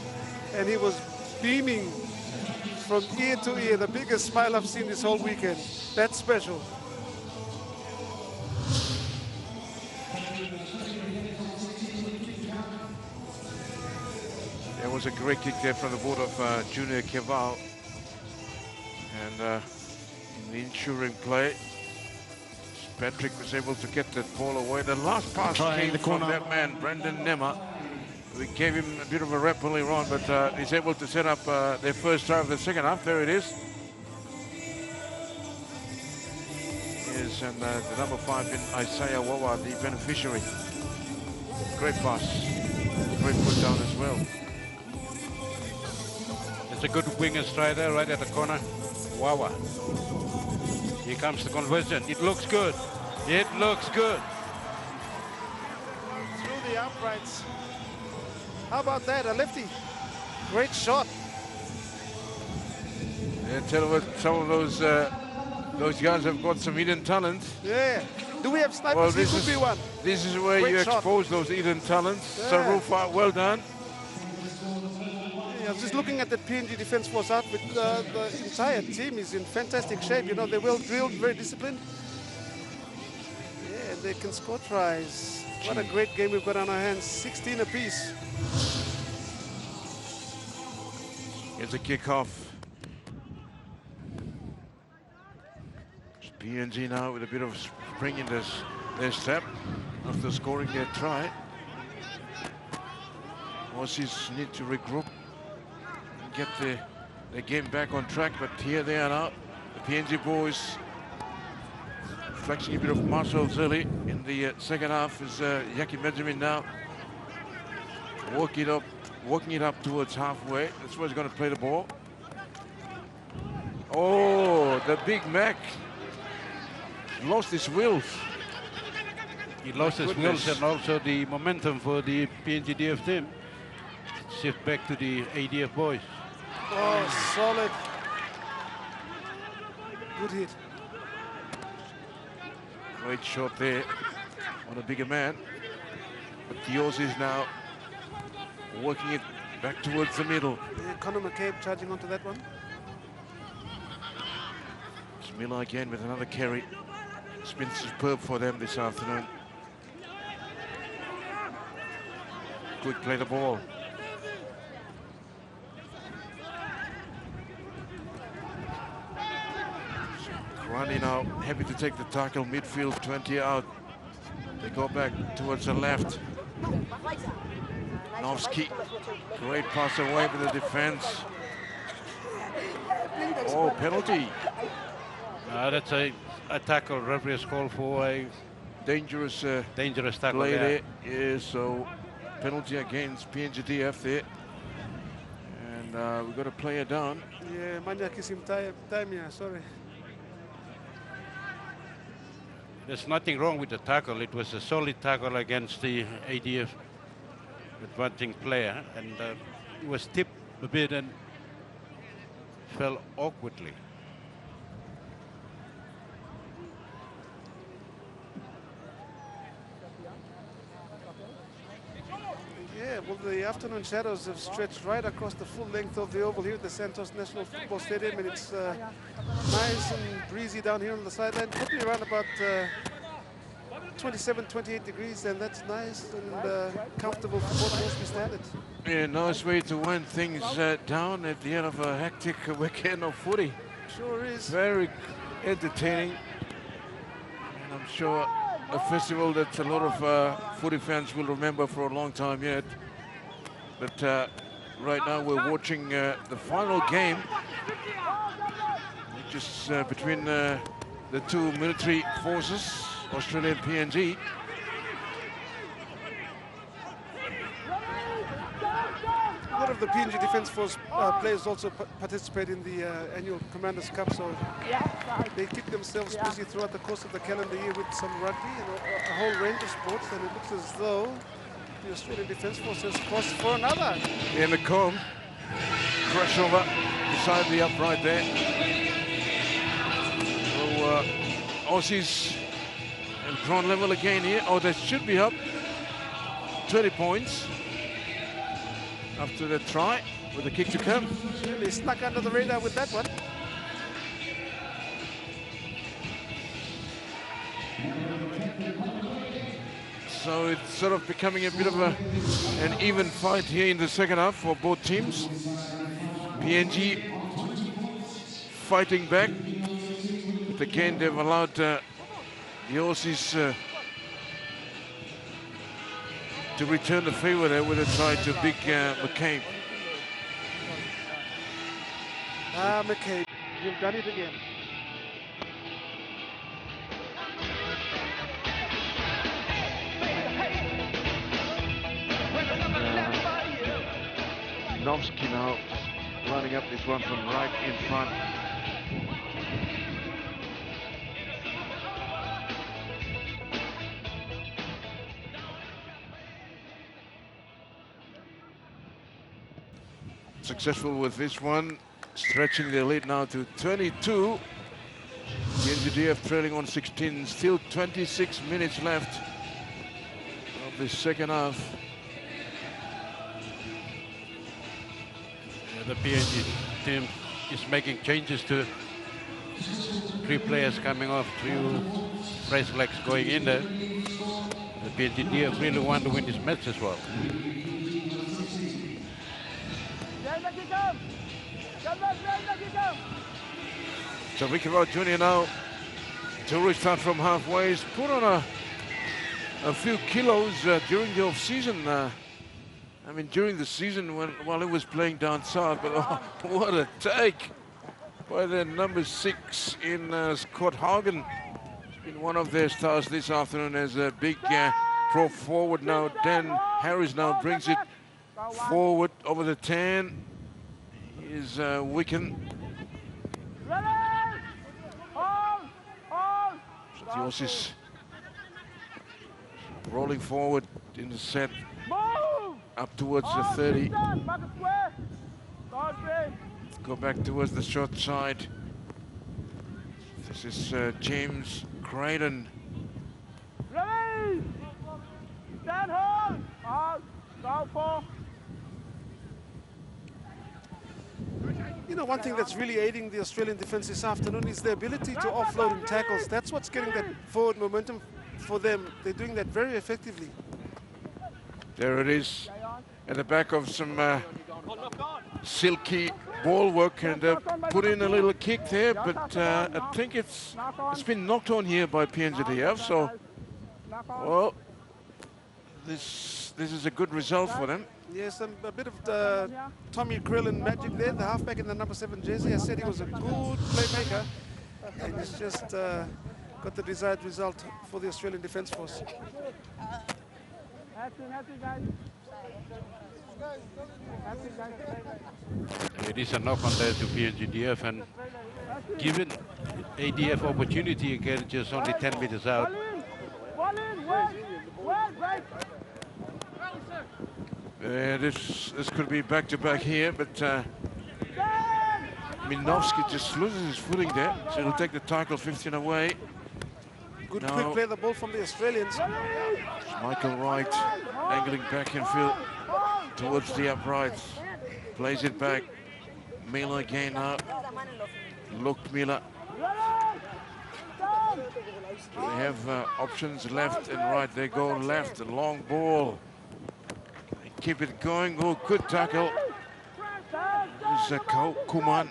and he was beaming from ear to ear, the biggest smile I've seen this whole weekend. That's special. There was a great kick there from the board of Junior Kevao. And in the ensuring play, Patrick was able to get that ball away. The last pass came from that man, Brendan Nemma. We gave him a bit of a rep earlier on, but he's able to set up their first try of the second half. There it is. Yes, and the number 5 in Isaiah Wawa, the beneficiary. Great pass. Great put down as well. It's a good winger strider right at the corner. Wawa. Here comes the conversion. It looks good. It looks good. Through the uprights. How about that? A lefty. Great shot. Yeah, tell you what, some of those guys have got some hidden talent. Yeah. Do we have snipers? Well, He could be one. this is where Great you shot. expose those hidden talents. Yeah. So Rufa, well done. Yeah, I was just looking at the PNG Defence Force outfit. The entire team is in fantastic shape. You know, they're well drilled, very disciplined. Yeah, and they can score tries. What a great game we've got on our hands. 16 apiece. Here's a kickoff. It's PNG now with a bit of spring in their step after scoring their try. Aussies need to regroup and get the game back on track, but here they are now. The PNG boys flexing a bit of muscles early in the second half is Yaki Benjamin now walking it up towards halfway. That's where he's going to play the ball. Oh, the Big Mac lost his wheels. He lost his wheels and also the momentum for the PNG DF team. Shift back to the ADF boys. Oh, solid. Good hit. Great shot there on a bigger man. But the Aussies now working it back towards the middle. Yeah, Conor McCabe charging onto that one. It's Miller again with another carry. It's been superb for them this afternoon. Quick play the ball. Grundy now happy to take the tackle, midfield 20 out. They go back towards the left. Novsky, great pass away with the defense. Oh, penalty. That's a tackle. Referee has called for a Dangerous tackle play there. there. Yeah, so penalty against PNGDF there. And we've got a player down. Yeah, Manyak is in time here, sorry. There's nothing wrong with the tackle. It was a solid tackle against the ADF advancing player, and he was tipped a bit and fell awkwardly. Yeah, well, the afternoon shadows have stretched right across the full length of the oval here at the Santos National Football Stadium, and it's nice and breezy down here on the sideline. Probably around about 27, 28 degrees, and that's nice and comfortable for both Moresby standards. Yeah, nice way to wind things down at the end of a hectic weekend of footy. Sure is. Very entertaining, and I'm sure a festival that a lot of footy fans will remember for a long time yet. But right now we're watching the final game, which is between the two military forces, Australia and PNG. A lot of the PNG Defence Force players also participate in the annual Commanders' Cup, so they keep themselves busy throughout the course of the calendar year with some rugby and a whole range of sports, and it looks as though the Australian Defence Force has crossed for another. In the comb, crash over beside the upright there. So Aussies have ground level again here. Oh, they should be up 20 points after the try with the kick to come. They snuck under the radar with that one. So it's sort of becoming a bit of an even fight here in the second half for both teams. PNG fighting back, but again they've allowed the Aussies to return the favour there with a try to big McCabe. McCabe, you've done it again. Novsky now lining up this one from right in front. successful with this one, stretching their lead now to 22. The ADF trailing on 16, still 26 minutes left of the second half. The PNG team is making changes to 3 players coming off, 2 fresh legs going in there. The PNG really want to win this match as well. So Ricky Rod Jr. now to restart from halfway. He's put on a few kilos during the off-season. I mean, during the season while he was playing down south. But oh, what a take by the number 6 in Scott Hagen. He's been one of their stars this afternoon as a big pro forward now. Dan Harris now brings it forward over the 10. Is Wiccan. The Aussies rolling forward in the set, up towards the 30. Go back towards the short side. This is James Creighton. You know, one thing that's really aiding the Australian defence this afternoon is the ability to offload in tackles. That's what's getting that forward momentum for them. They're doing that very effectively. There it is, at the back of some silky ball work, and put in a little kick there, but I think it's been knocked on here by PNGDF. So, well, this is a good result for them. Yes, a bit of Tommy Krillin magic there, the halfback in the number 7 jersey. I said he was a good playmaker, and he's just got the desired result for the Australian Defence Force. It is a knock on there to PNGDF, and given ADF opportunity again, just only 10 meters out. This could be back-to-back here, but Minovsky just loses his footing there, so he'll take the tackle 15 away. Good now, quick play the ball from the Australians. Michael Wright angling back in field towards the uprights. Plays it back. Miller again now. Look, Miller. They have options left and right. They go left, a long ball. Keep it going. Oh, good tackle. There's Kuman.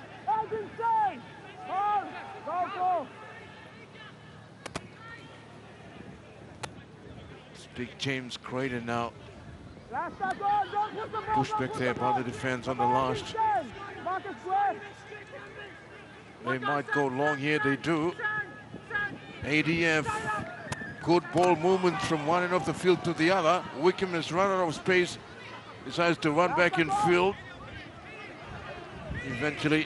It's big James Creighton now. Pushed back there by the defense on the last. They might go long here. They do. ADF. Good ball movement from one end of the field to the other. Wickham is run out of space. Decides to run back in field. Eventually,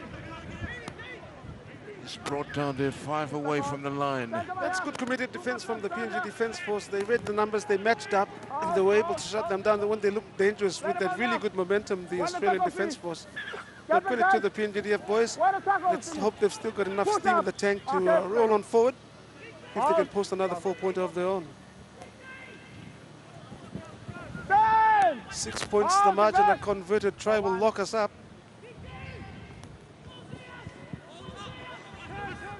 it's brought down there 5 away from the line. That's good committed defense from the PNG Defence Force. They read the numbers, they matched up, and they were able to shut them down. When they looked dangerous with that really good momentum, the Australian Defence Force. But credit to the PNGDF boys. Let's hope they've still got enough steam in the tank to roll on forward if they can post another 4-pointer of their own. 6 points, the margin. A converted try will lock us up.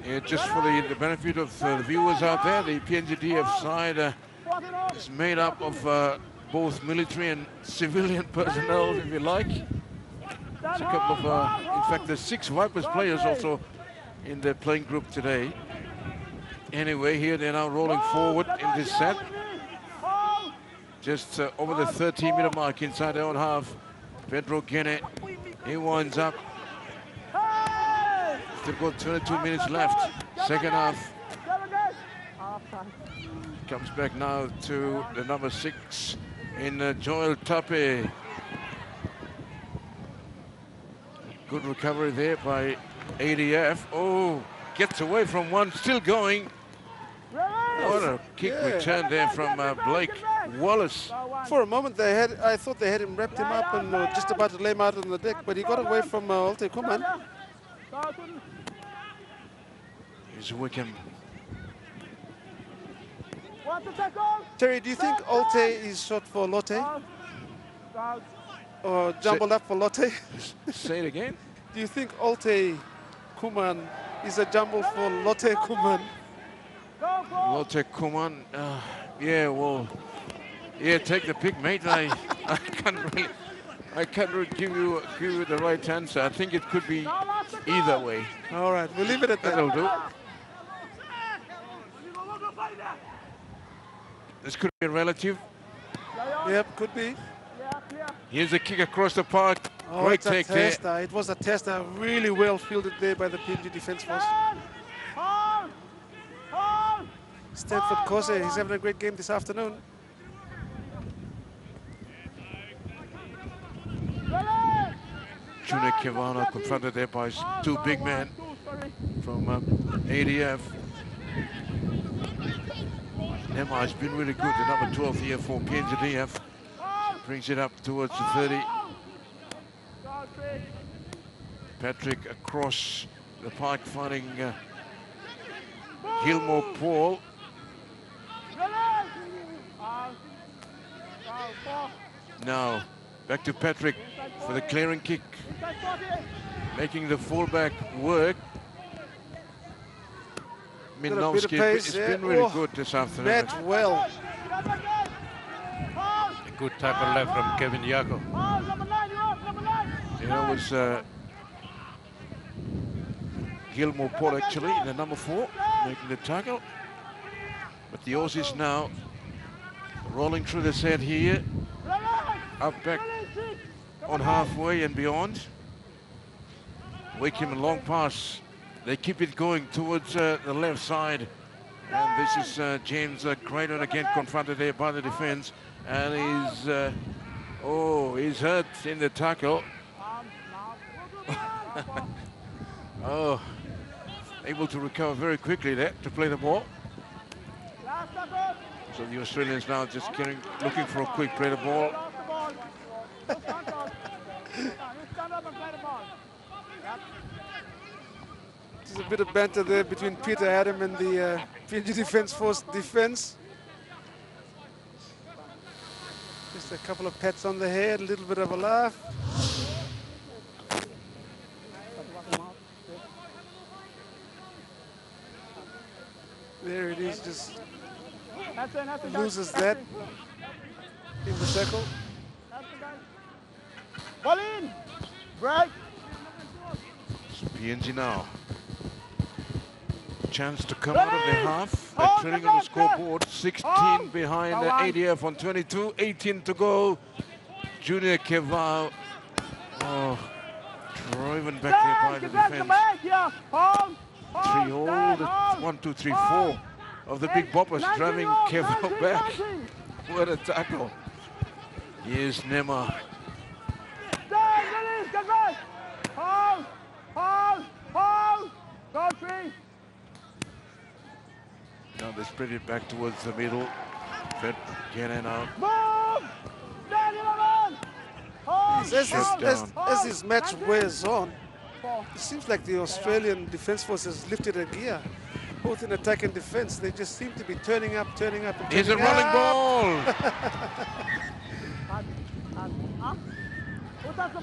Yeah, just for the benefit of the viewers out there, the PNGDF side is made up of both military and civilian personnel, if you like. There's a couple of, in fact, there's 6 Vipers players also in their playing group today. Anyway, here they're now rolling forward in this set. Just over the 13-meter mark inside their own half. Pedro Guinea, he winds up. Still got 22 minutes left. Second half. Comes back now to the number 6 in Joel Tape. Good recovery there by ADF. Oh, gets away from one, still going. What a kick return there from Blake Wallace. For a moment, I thought they had him wrapped him up and were just about to lay him out on the deck, but he got away from Olte Kuman. Here's Wickham. Terry, do you think Olte is short for Lotte? Or jumbled up for Lotte? Say it again. Do you think Olte Kuman is a jumble for Lotte Kuman? Lotte Kuman. Yeah, well, yeah, take the pick, mate. I can't really give you the right answer. I think it could be either way. All right, we'll leave it at that. That'll do. This could be a relative. Yep, could be. Here's a kick across the park. Oh, Great it's a take there. tester. It was a tester, really well fielded there by the PNG Defence Force. Stanford Kose, he's having a great game this afternoon. Junior Kevano confronted there by his two big men from ADF. Nema has been really good, the number 12 here for PNG. Brings it up towards the 30. Patrick across the park finding Gilmore Paul. Now back to Patrick for the clearing kick, making the fullback work. Minowski, it's been really good this afternoon. Met well. A good tackle left from Kevin Yako. You know, it was Gilmore Paul actually, the number 4, making the tackle. But the Aussies now rolling through the set here, up back on halfway and beyond. Wickham, a long pass. They keep it going towards the left side. And this is James Creighton again confronted there by the defense. And he's hurt in the tackle. Oh, able to recover very quickly there to play the ball. So the Australians now just looking for a quick play the ball. There's a bit of banter there between Peter Adam and the PNG Defence Force defense. Just a couple of pats on the head, a little bit of a laugh. There it is, just loses that in the circle. Ball in! Break! It's PNG now. Chance to come out of the half. They're trailing on the scoreboard. 16 behind ADF on 22. 18 to go. Junior Kevao. Oh, driven back there by the defense. 3 all. 1, 2, 3, 4 of the big boppers driving Kevao back. What a tackle. Here's Nema. Now they spread it back towards the middle. Fed Gannon out. As this match wears on, it seems like the Australian Defence Force has lifted a gear, both in attack and defence. They just seem to be turning up. Here's a rolling ball.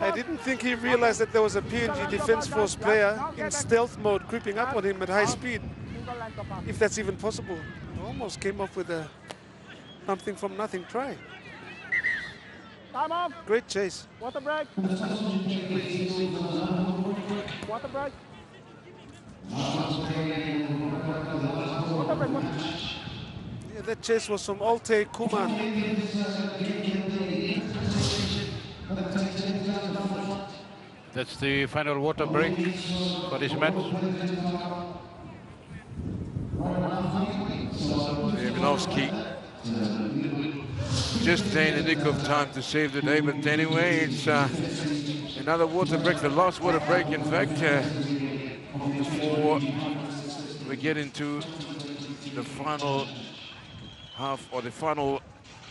I didn't think he realized that there was a PNG Defence Force player in stealth mode creeping up on him at high speed, if that's even possible. Almost came up with a something from nothing try. Great chase. Water break. Water break. Yeah, that chase was from Olte Kuman. That's the final water break for this match. Minowski just in the nick of time to save the day, but anyway, it's another water break, the last water break, in fact, before we get into the final half or the final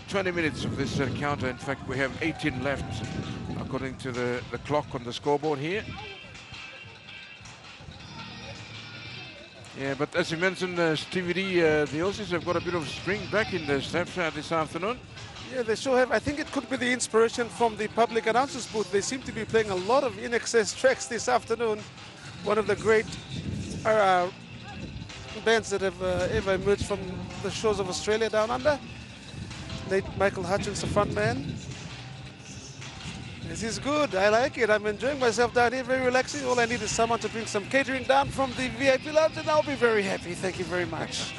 20 minutes of this encounter. In fact, we have 18 left, according to the clock on the scoreboard here. Yeah, but as you mentioned, Stevie D, the Aussies have got a bit of spring back in their steps this afternoon. Yeah, they sure have. I think it could be the inspiration from the public announcers booth. They seem to be playing a lot of in-excess tracks this afternoon. One of the great bands that have ever emerged from the shores of Australia down under. Michael Hutchins, the front man. This is good. I like it. I'm enjoying myself down here, very relaxing. All I need is someone to bring some catering down from the VIP lounge, and I'll be very happy. Thank you very much.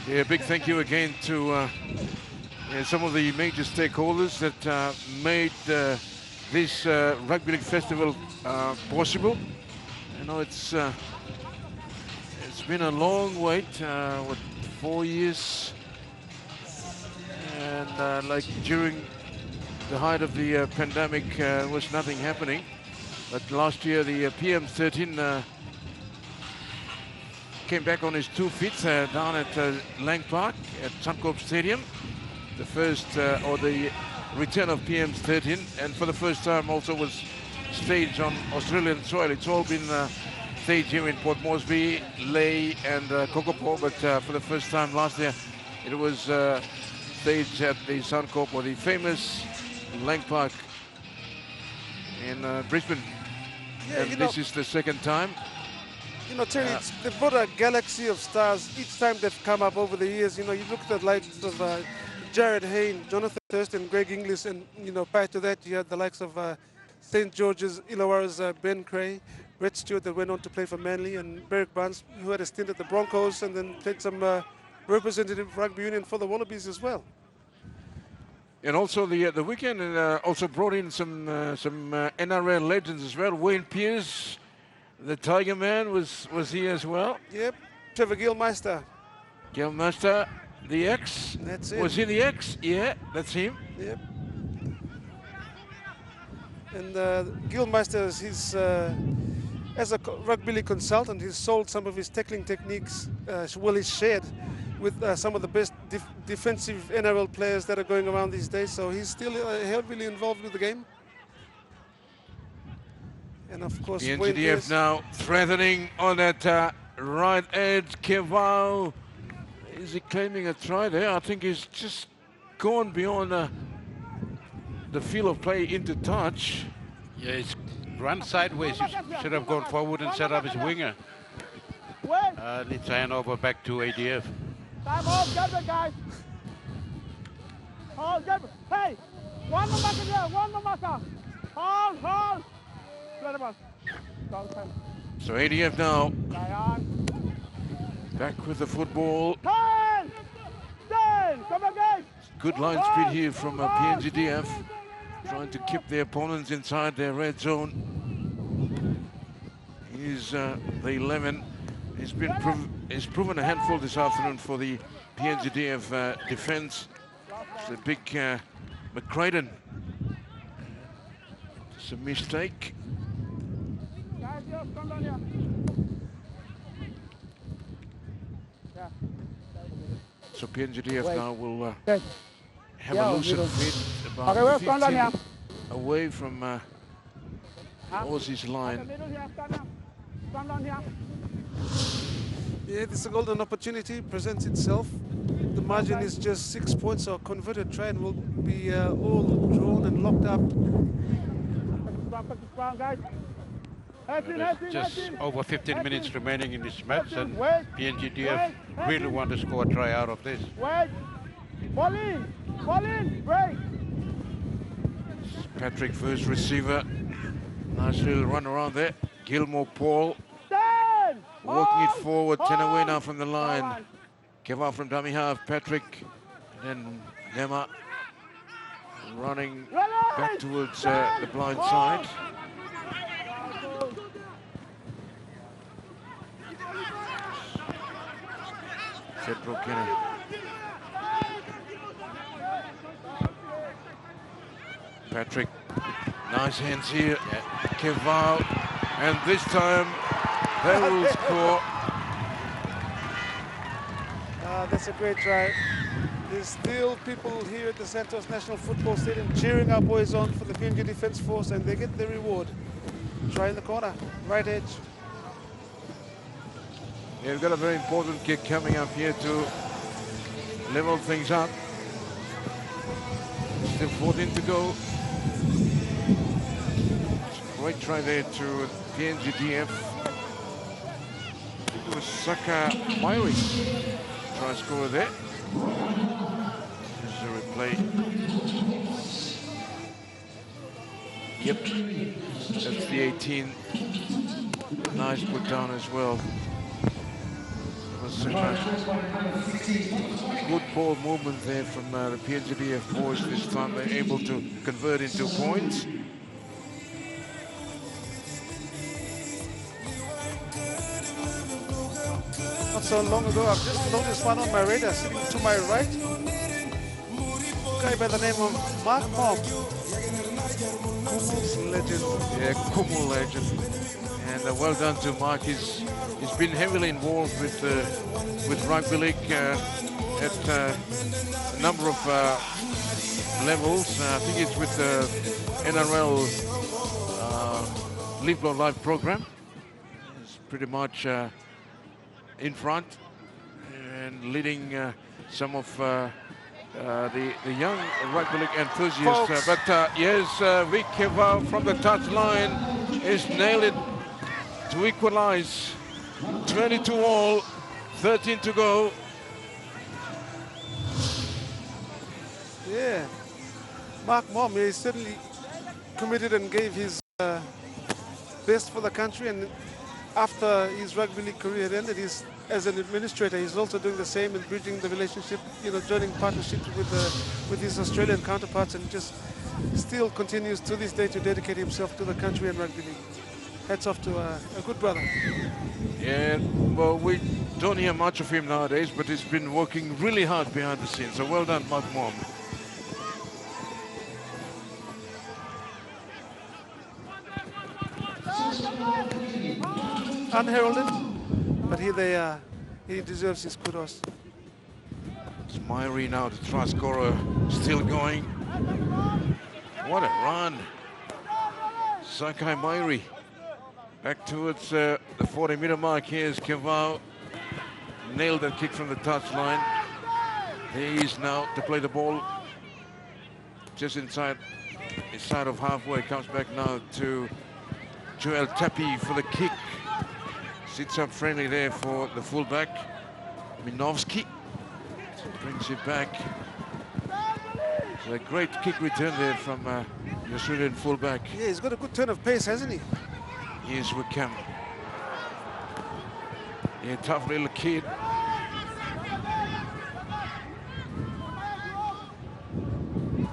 Yeah, big thank you again to some of the major stakeholders that made this Rugby League Festival possible. You know, it's been a long wait, what, 4 years, and like during the height of the pandemic, was nothing happening. But last year, the PM13 came back on his 2 feet down at Lang Park at Suncorp Stadium. The first, or the return of PM13, and for the first time also was staged on Australian soil. It's all been staged here in Port Moresby, Lae and Kokopo, but for the first time last year it was staged at the Suncorp, or the famous Lang Park in Brisbane. Yeah, and this is the second time. You know, Terry, they've brought a galaxy of stars each time they've come up over the years. You know, you look at the likes of Jared Hayne, Jonathan Thurston, Greg Inglis, and, you know, prior to that, you had the likes of St. George's, Illawarra's Ben Cray, Brett Stewart, that went on to play for Manly, and Berwick Barnes, who had a stint at the Broncos and then played some representative rugby union for the Wallabies as well. And also the weekend also brought in some NRL legends as well. Wayne Pearce, the Tiger Man, was here as well. Yep, Trevor Gilmeister. Gilmeister, the X. That's it. Was he the X? Yeah, that's him. Yep. And Gilmeister, he's as a rugby league consultant, he's sold some of his tackling techniques. He's shared with some of the best defensive NRL players that are going around these days. So he's still heavily involved with the game. And of course, the NGDF now threatening on that right edge. Kevau, is he claiming a try there? I think he's just gone beyond the field of play into touch. Yeah, it's run sideways. He should have gone forward and set up his winger. Needs to hand over back to ADF. Time off, get it, guys. Hold, get it. Hey, one more marker there, one more marker. Hold. Let him on. So ADF now back with the football. 10, come again. Good line speed here from PNGDF, trying to keep the opponents inside their red zone. He's the 11. He's proven a handful this afternoon for the PNGDF defense. It's a big McCraden. It's a mistake. So PNGDF now will have a loosened fit about 15 away from Aussie's line. Yeah, this golden opportunity presents itself. The margin is just 6 points, so a converted try and will be all drawn and locked up. There's just over 15 minutes remaining in this match, and PNGDF really want to score a try out of this. Ball in, break. Patrick, first receiver. Nice little run around there. Gilmore Paul walking it forward, 10 away now from the line. Kevau from dummy half, Patrick, and then Nema running back towards the blind side. Fedro Kenny. Patrick, nice hands here. Kevau, and this time They will score. That's a great try. There's still people here at the Santos National Football Stadium cheering our boys on for the PNG Defence Force, and they get the reward. Try in the corner, right edge. Yeah, we've got a very important kick coming up here to level things up. Still 14 to go. Great try there to PNG DF. It was Saka Mairi. Try score there. There's a replay. Yep, that's the 18. Nice put down as well. It was such a good ball movement there from the PNGDF boys. This time they're able to convert into points. Not so long ago, I've just noticed one on my radar sitting to my right. A guy by the name of Mark Mom. Kumul's legend. Yeah, Kumul legend. And well done to Mark. He's been heavily involved with rugby league at a number of levels. I think it's with the NRL Live Long Life program. He's pretty much in front and leading some of the young rugby league enthusiasts. Yes, Vic Kevau from the touchline is nailed it to equalize. 20-all, 13 to go. Yeah, Mark Mom, he certainly committed and gave his best for the country, and after his rugby league career ended, as an administrator, he's also doing the same and bridging the relationship, joining partnerships with his Australian counterparts, and just still continues to this day to dedicate himself to the country and rugby league. Hats off to a good brother. Yeah, well, we don't hear much of him nowadays, but he's been working really hard behind the scenes. So well done, Mark Mom. Unheralded, but here they are. He deserves his kudos. It's Mairi now, the try scorer, still going. What a run. Sakai Mairi. Back towards the 40-meter mark. Here's Kevau. Nailed that kick from the touchline. He is now to play the ball just inside of halfway. Comes back now to Joel Tapi for the kick. Sits up friendly there for the fullback, Minovski. Brings it back. It's a great kick return there from the Australian fullback. Yeah, he's got a good turn of pace, hasn't he? Here's Wickham. Yeah, tough little kid.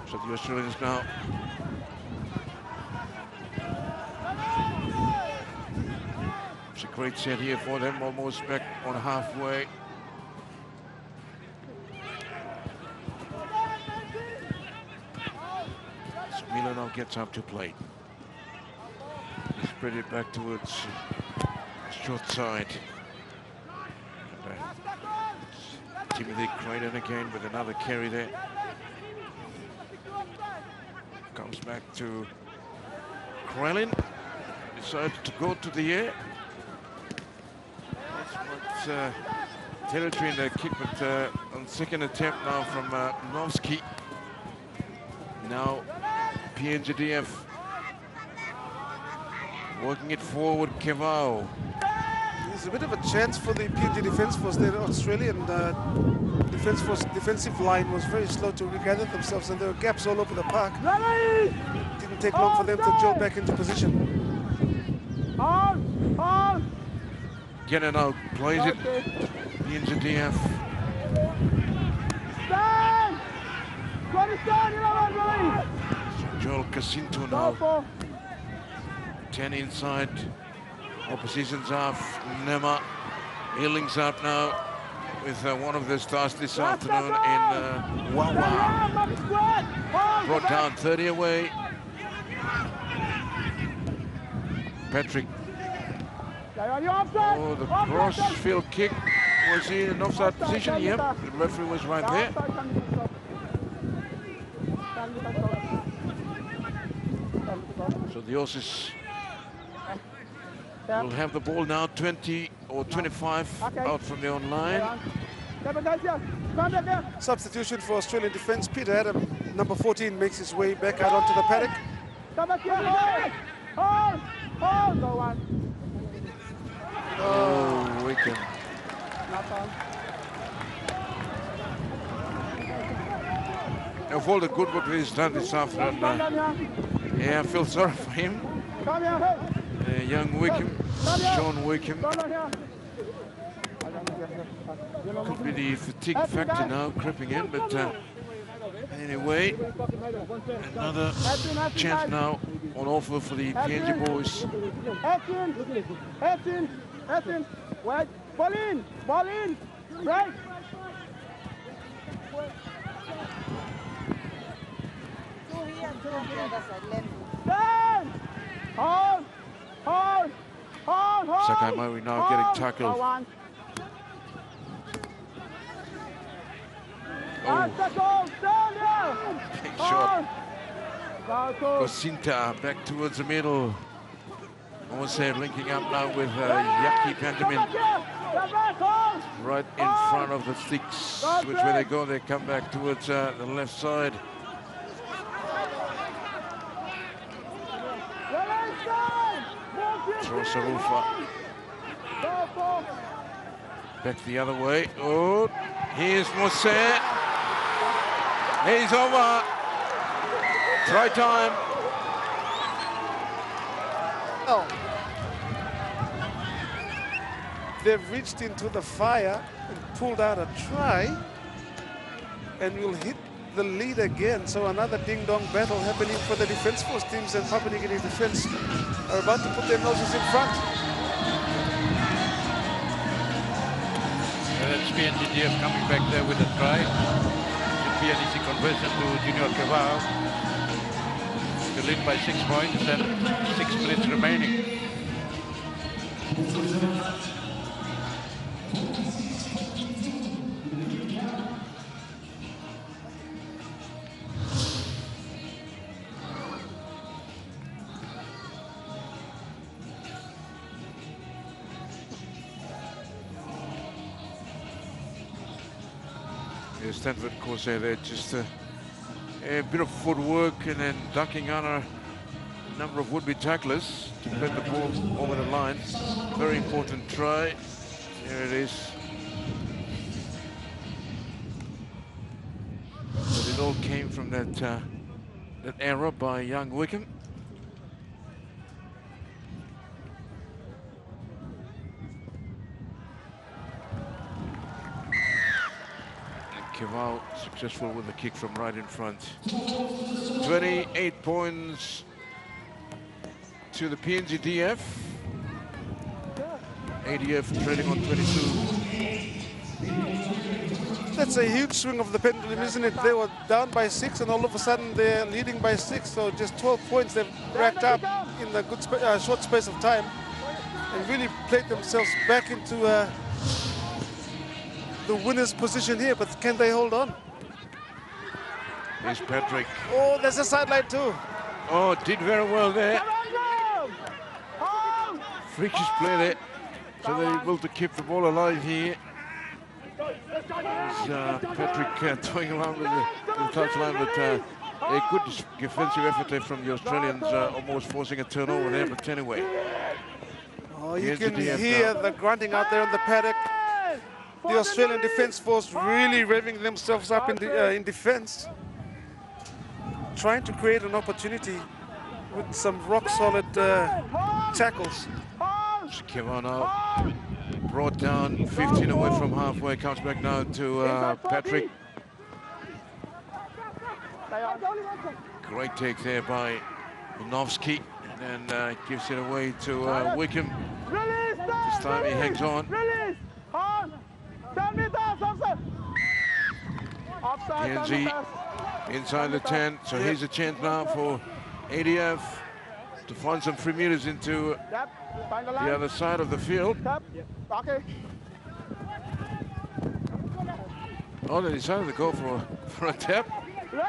So the Australians now it's a great set here for them, almost back on halfway. So Milanov gets up to play. He spread it back towards short side. And, Timothy Creighton again with another carry there. Comes back to Krellin. Decides to go to the air. Territory in the kick, but on second attempt now from Minovski. Now PNGDF working it forward, Kevau. There's a bit of a chance for the PNG Defence Force. The Australian Defence Force defensive line was very slow to regather themselves, and there were gaps all over the park. It didn't take long for them to drill back into position. Kennan now plays it. PNGDF. Joel Casinto now. 10 inside. Opposition's half. Nema. Healing's up now with one of the stars this afternoon in Wawa. Brought down 30 away. Patrick Oh, the cross-field kick was in an offside position. Yep, the referee was right there. So the Aussies will have the ball now, 20 or 25 out from the online. Substitution for Australian defence. Peter Adam, number 14, makes his way back out onto the paddock. Oh, Wickham. Of all the good work that he's done this afternoon, yeah, I feel sorry for him. Young Wickham, John Wickham. Could be the fatigue factor now creeping in, but anyway, another chance now on offer for the PNG boys. Ball in, right. Hold. Sakai Maui now getting tackled. Oh, big shot. Kosinta back towards the middle. Also linking up now with Yaki Panjamin. Right in front of the sticks. Which way they go, they come back towards the left side. Trosarufa. Back the other way. Oh, here's Mose. He's over. Try time. Oh. They've reached into the fire and pulled out a try, and will hit the lead again. So another ding-dong battle happening for the Defence Force teams, and Papua New Guinea's defence are about to put their noses in front. That's PNG coming back there with a try. The PNG conversion to Junior Kevao to lead by 6 points and 6 minutes remaining. Stanford Corsair there, just a bit of footwork and then ducking under a number of would-be tacklers to get the ball over the line. Very important try. Here it is. But it all came from that error by young Wickham. Kevao successful with the kick from right in front. 28 points to the PNG DF. ADF trailing on 22. That's a huge swing of the pendulum, isn't it? They were down by 6, and all of a sudden they're leading by 6. So just 12 points they've racked up in a good short space of time, and really played themselves back into the winner's position here. But can they hold on? Here's Patrick. Oh, there's a sideline too. Oh, did very well there. Freakish play there. So they're able to keep the ball alive here. Patrick toying around with the touchline, but a good defensive effort there from the Australians, almost forcing a turnover there, but anyway. Oh, you can hear the grunting out there on the paddock. The Australian Defence Force really revving themselves up in defence, trying to create an opportunity with some rock-solid tackles. Kevao now brought down 15 away from halfway, comes back now to Patrick. Great take there by Minovsky, and then gives it away to Wickham. This time he hangs on. PNG inside the 10, so here's a chance now for ADF. to find some free meters into Yep. Find the line. the other side of the field. Yep. Okay. Oh, they decided to go for a tap. Ready?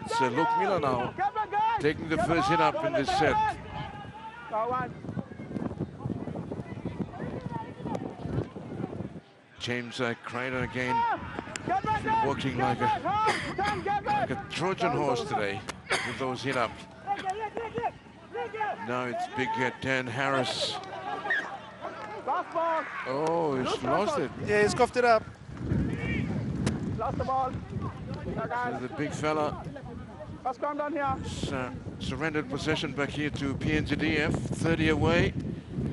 It's Luke Miller now Get back, guys. taking the Get first hit back. up in this set. Go on. James Craner again Get back, guys. working Get like back. Tom, get back. a Trojan horse today with those hit ups. Now it's big Dan Harris. Last ball. Oh, he's lost it. Yeah, he's coughed it up. Lost the ball. Yeah, guys. The big fella Let's come down here. surrendered possession back here to PNG ADF. 30 away.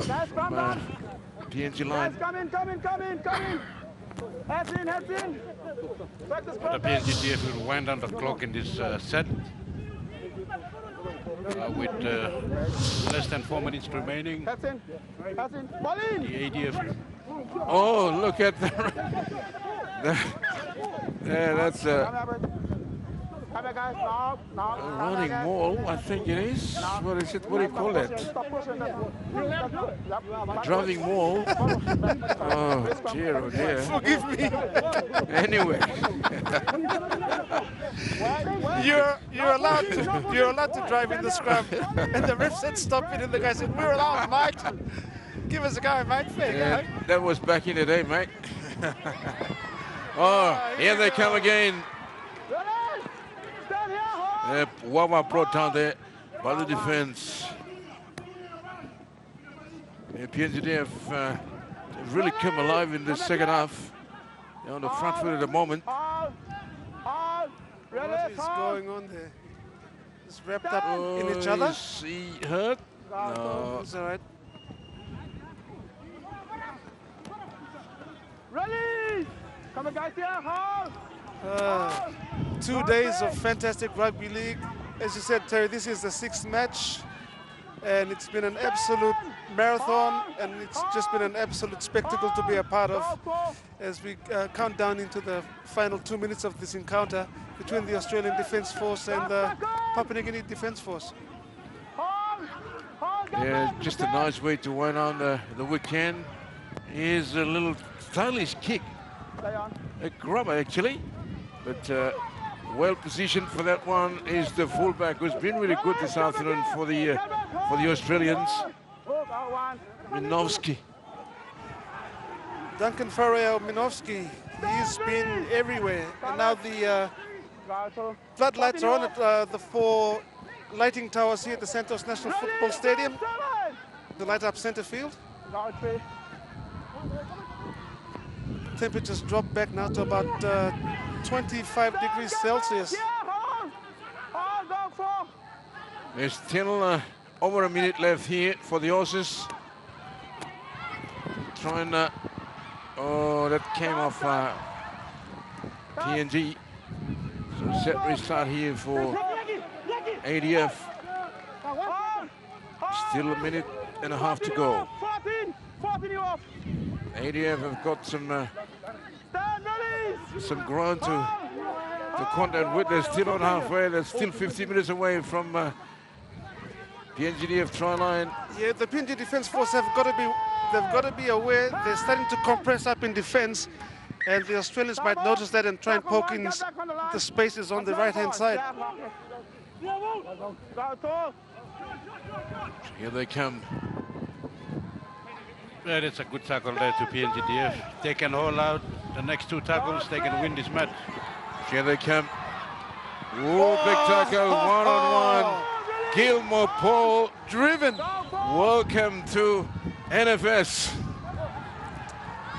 Guys, come down. PNG Guys, line. come in. Heads in. Practice, The PNG ADF will wind down the clock in this set. With less than 4 minutes remaining, Heads in. Ball in. the ADF. Oh, look at that. Yeah, that's Come here, guys. No. a running wall, I think it is. What is it? What do you call that? Stop pushing that. Yep. Driving wall. Oh dear, oh dear. Forgive me. Anyway, You're allowed to drive in the scrum, and the ref said stop it, and the guy said we're allowed, mate. Give us a go, mate. Fair yeah, go. that was back in the day, mate. Oh, here they come again. Ready? Stand here. Hold. Wawa brought down there by the defense. PNG ADF really come alive in the second half. They're on the front foot at the moment. Hold. What Ready? is going on there? Just wrapped up in each other. Is he hurt? No. It's all right. Ready? Come on, guys, here. Hold. 2 days of fantastic rugby league. As you said, Terry, this is the 6th match, and it's been an absolute marathon, and it's just been an absolute spectacle to be a part of as we count down into the final 2 minutes of this encounter between the Australian Defence Force and the Papua New Guinea Defence Force. Yeah, just a nice way to wind on the weekend. Here's a little stylish kick. A grubber, actually. But well positioned for that one is the fullback, who's been really good this afternoon for the Australians. Minovsky. Duncan Farrell-Minovsky, he's been everywhere. And now the floodlights are on at the 4 lighting towers here at the Santos National Football Stadium to light up centre field. Temperatures drop back now to about 25 degrees Celsius. There's still over a minute left here for the Aussies. Trying oh, that came off PNG. So set restart here for ADF. Still a minute and a half to go. 14 you off. ADF have got some ground to contend with. They're still on halfway. They're still 50 minutes away from PNG ADF try line. Yeah, the PNG Defence Force have got to be aware. They're starting to compress up in defence, and the Australians might notice that and try and poke in the spaces on the right-hand side. Here they come. Well, it's a good tackle there to PNG ADF. They can hold out the next 2 tackles, they can win this match. Here they come. Oh, big tackle, one-on-one. Gilmore Paul driven. Welcome to NFS.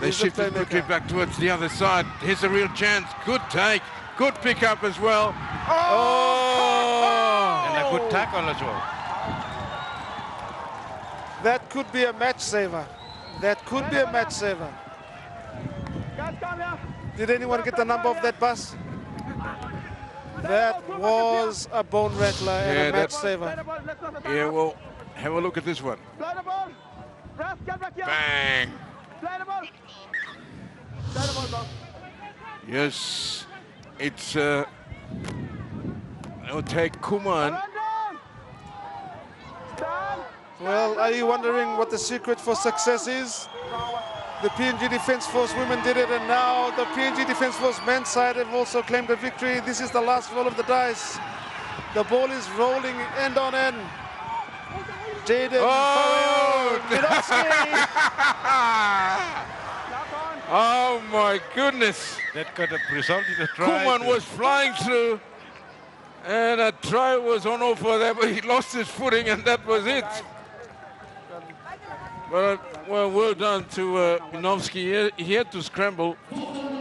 They shifted quickly back towards the other side. Here's a real chance. Good take. Good pickup as well. Oh! And a good tackle as well. That could be a match saver. That could be a match saver. Did anyone get the number of that bus? That was a bone rattler and a match saver. Yeah, well, have a look at this one. Bang! Yes, it's it'll take Kuman. Well, are you wondering what the secret for success is? The PNG Defence Force women did it, and now the PNG Defence Force men's side have also claimed a victory. This is the last roll of the dice. The ball is rolling end on end. Jaden Oh my goodness. That could have resulted in a try. Kuman was flying through, and a try was on offer there, but he lost his footing, and that was it. Well, well done to Minovsky. He had to scramble.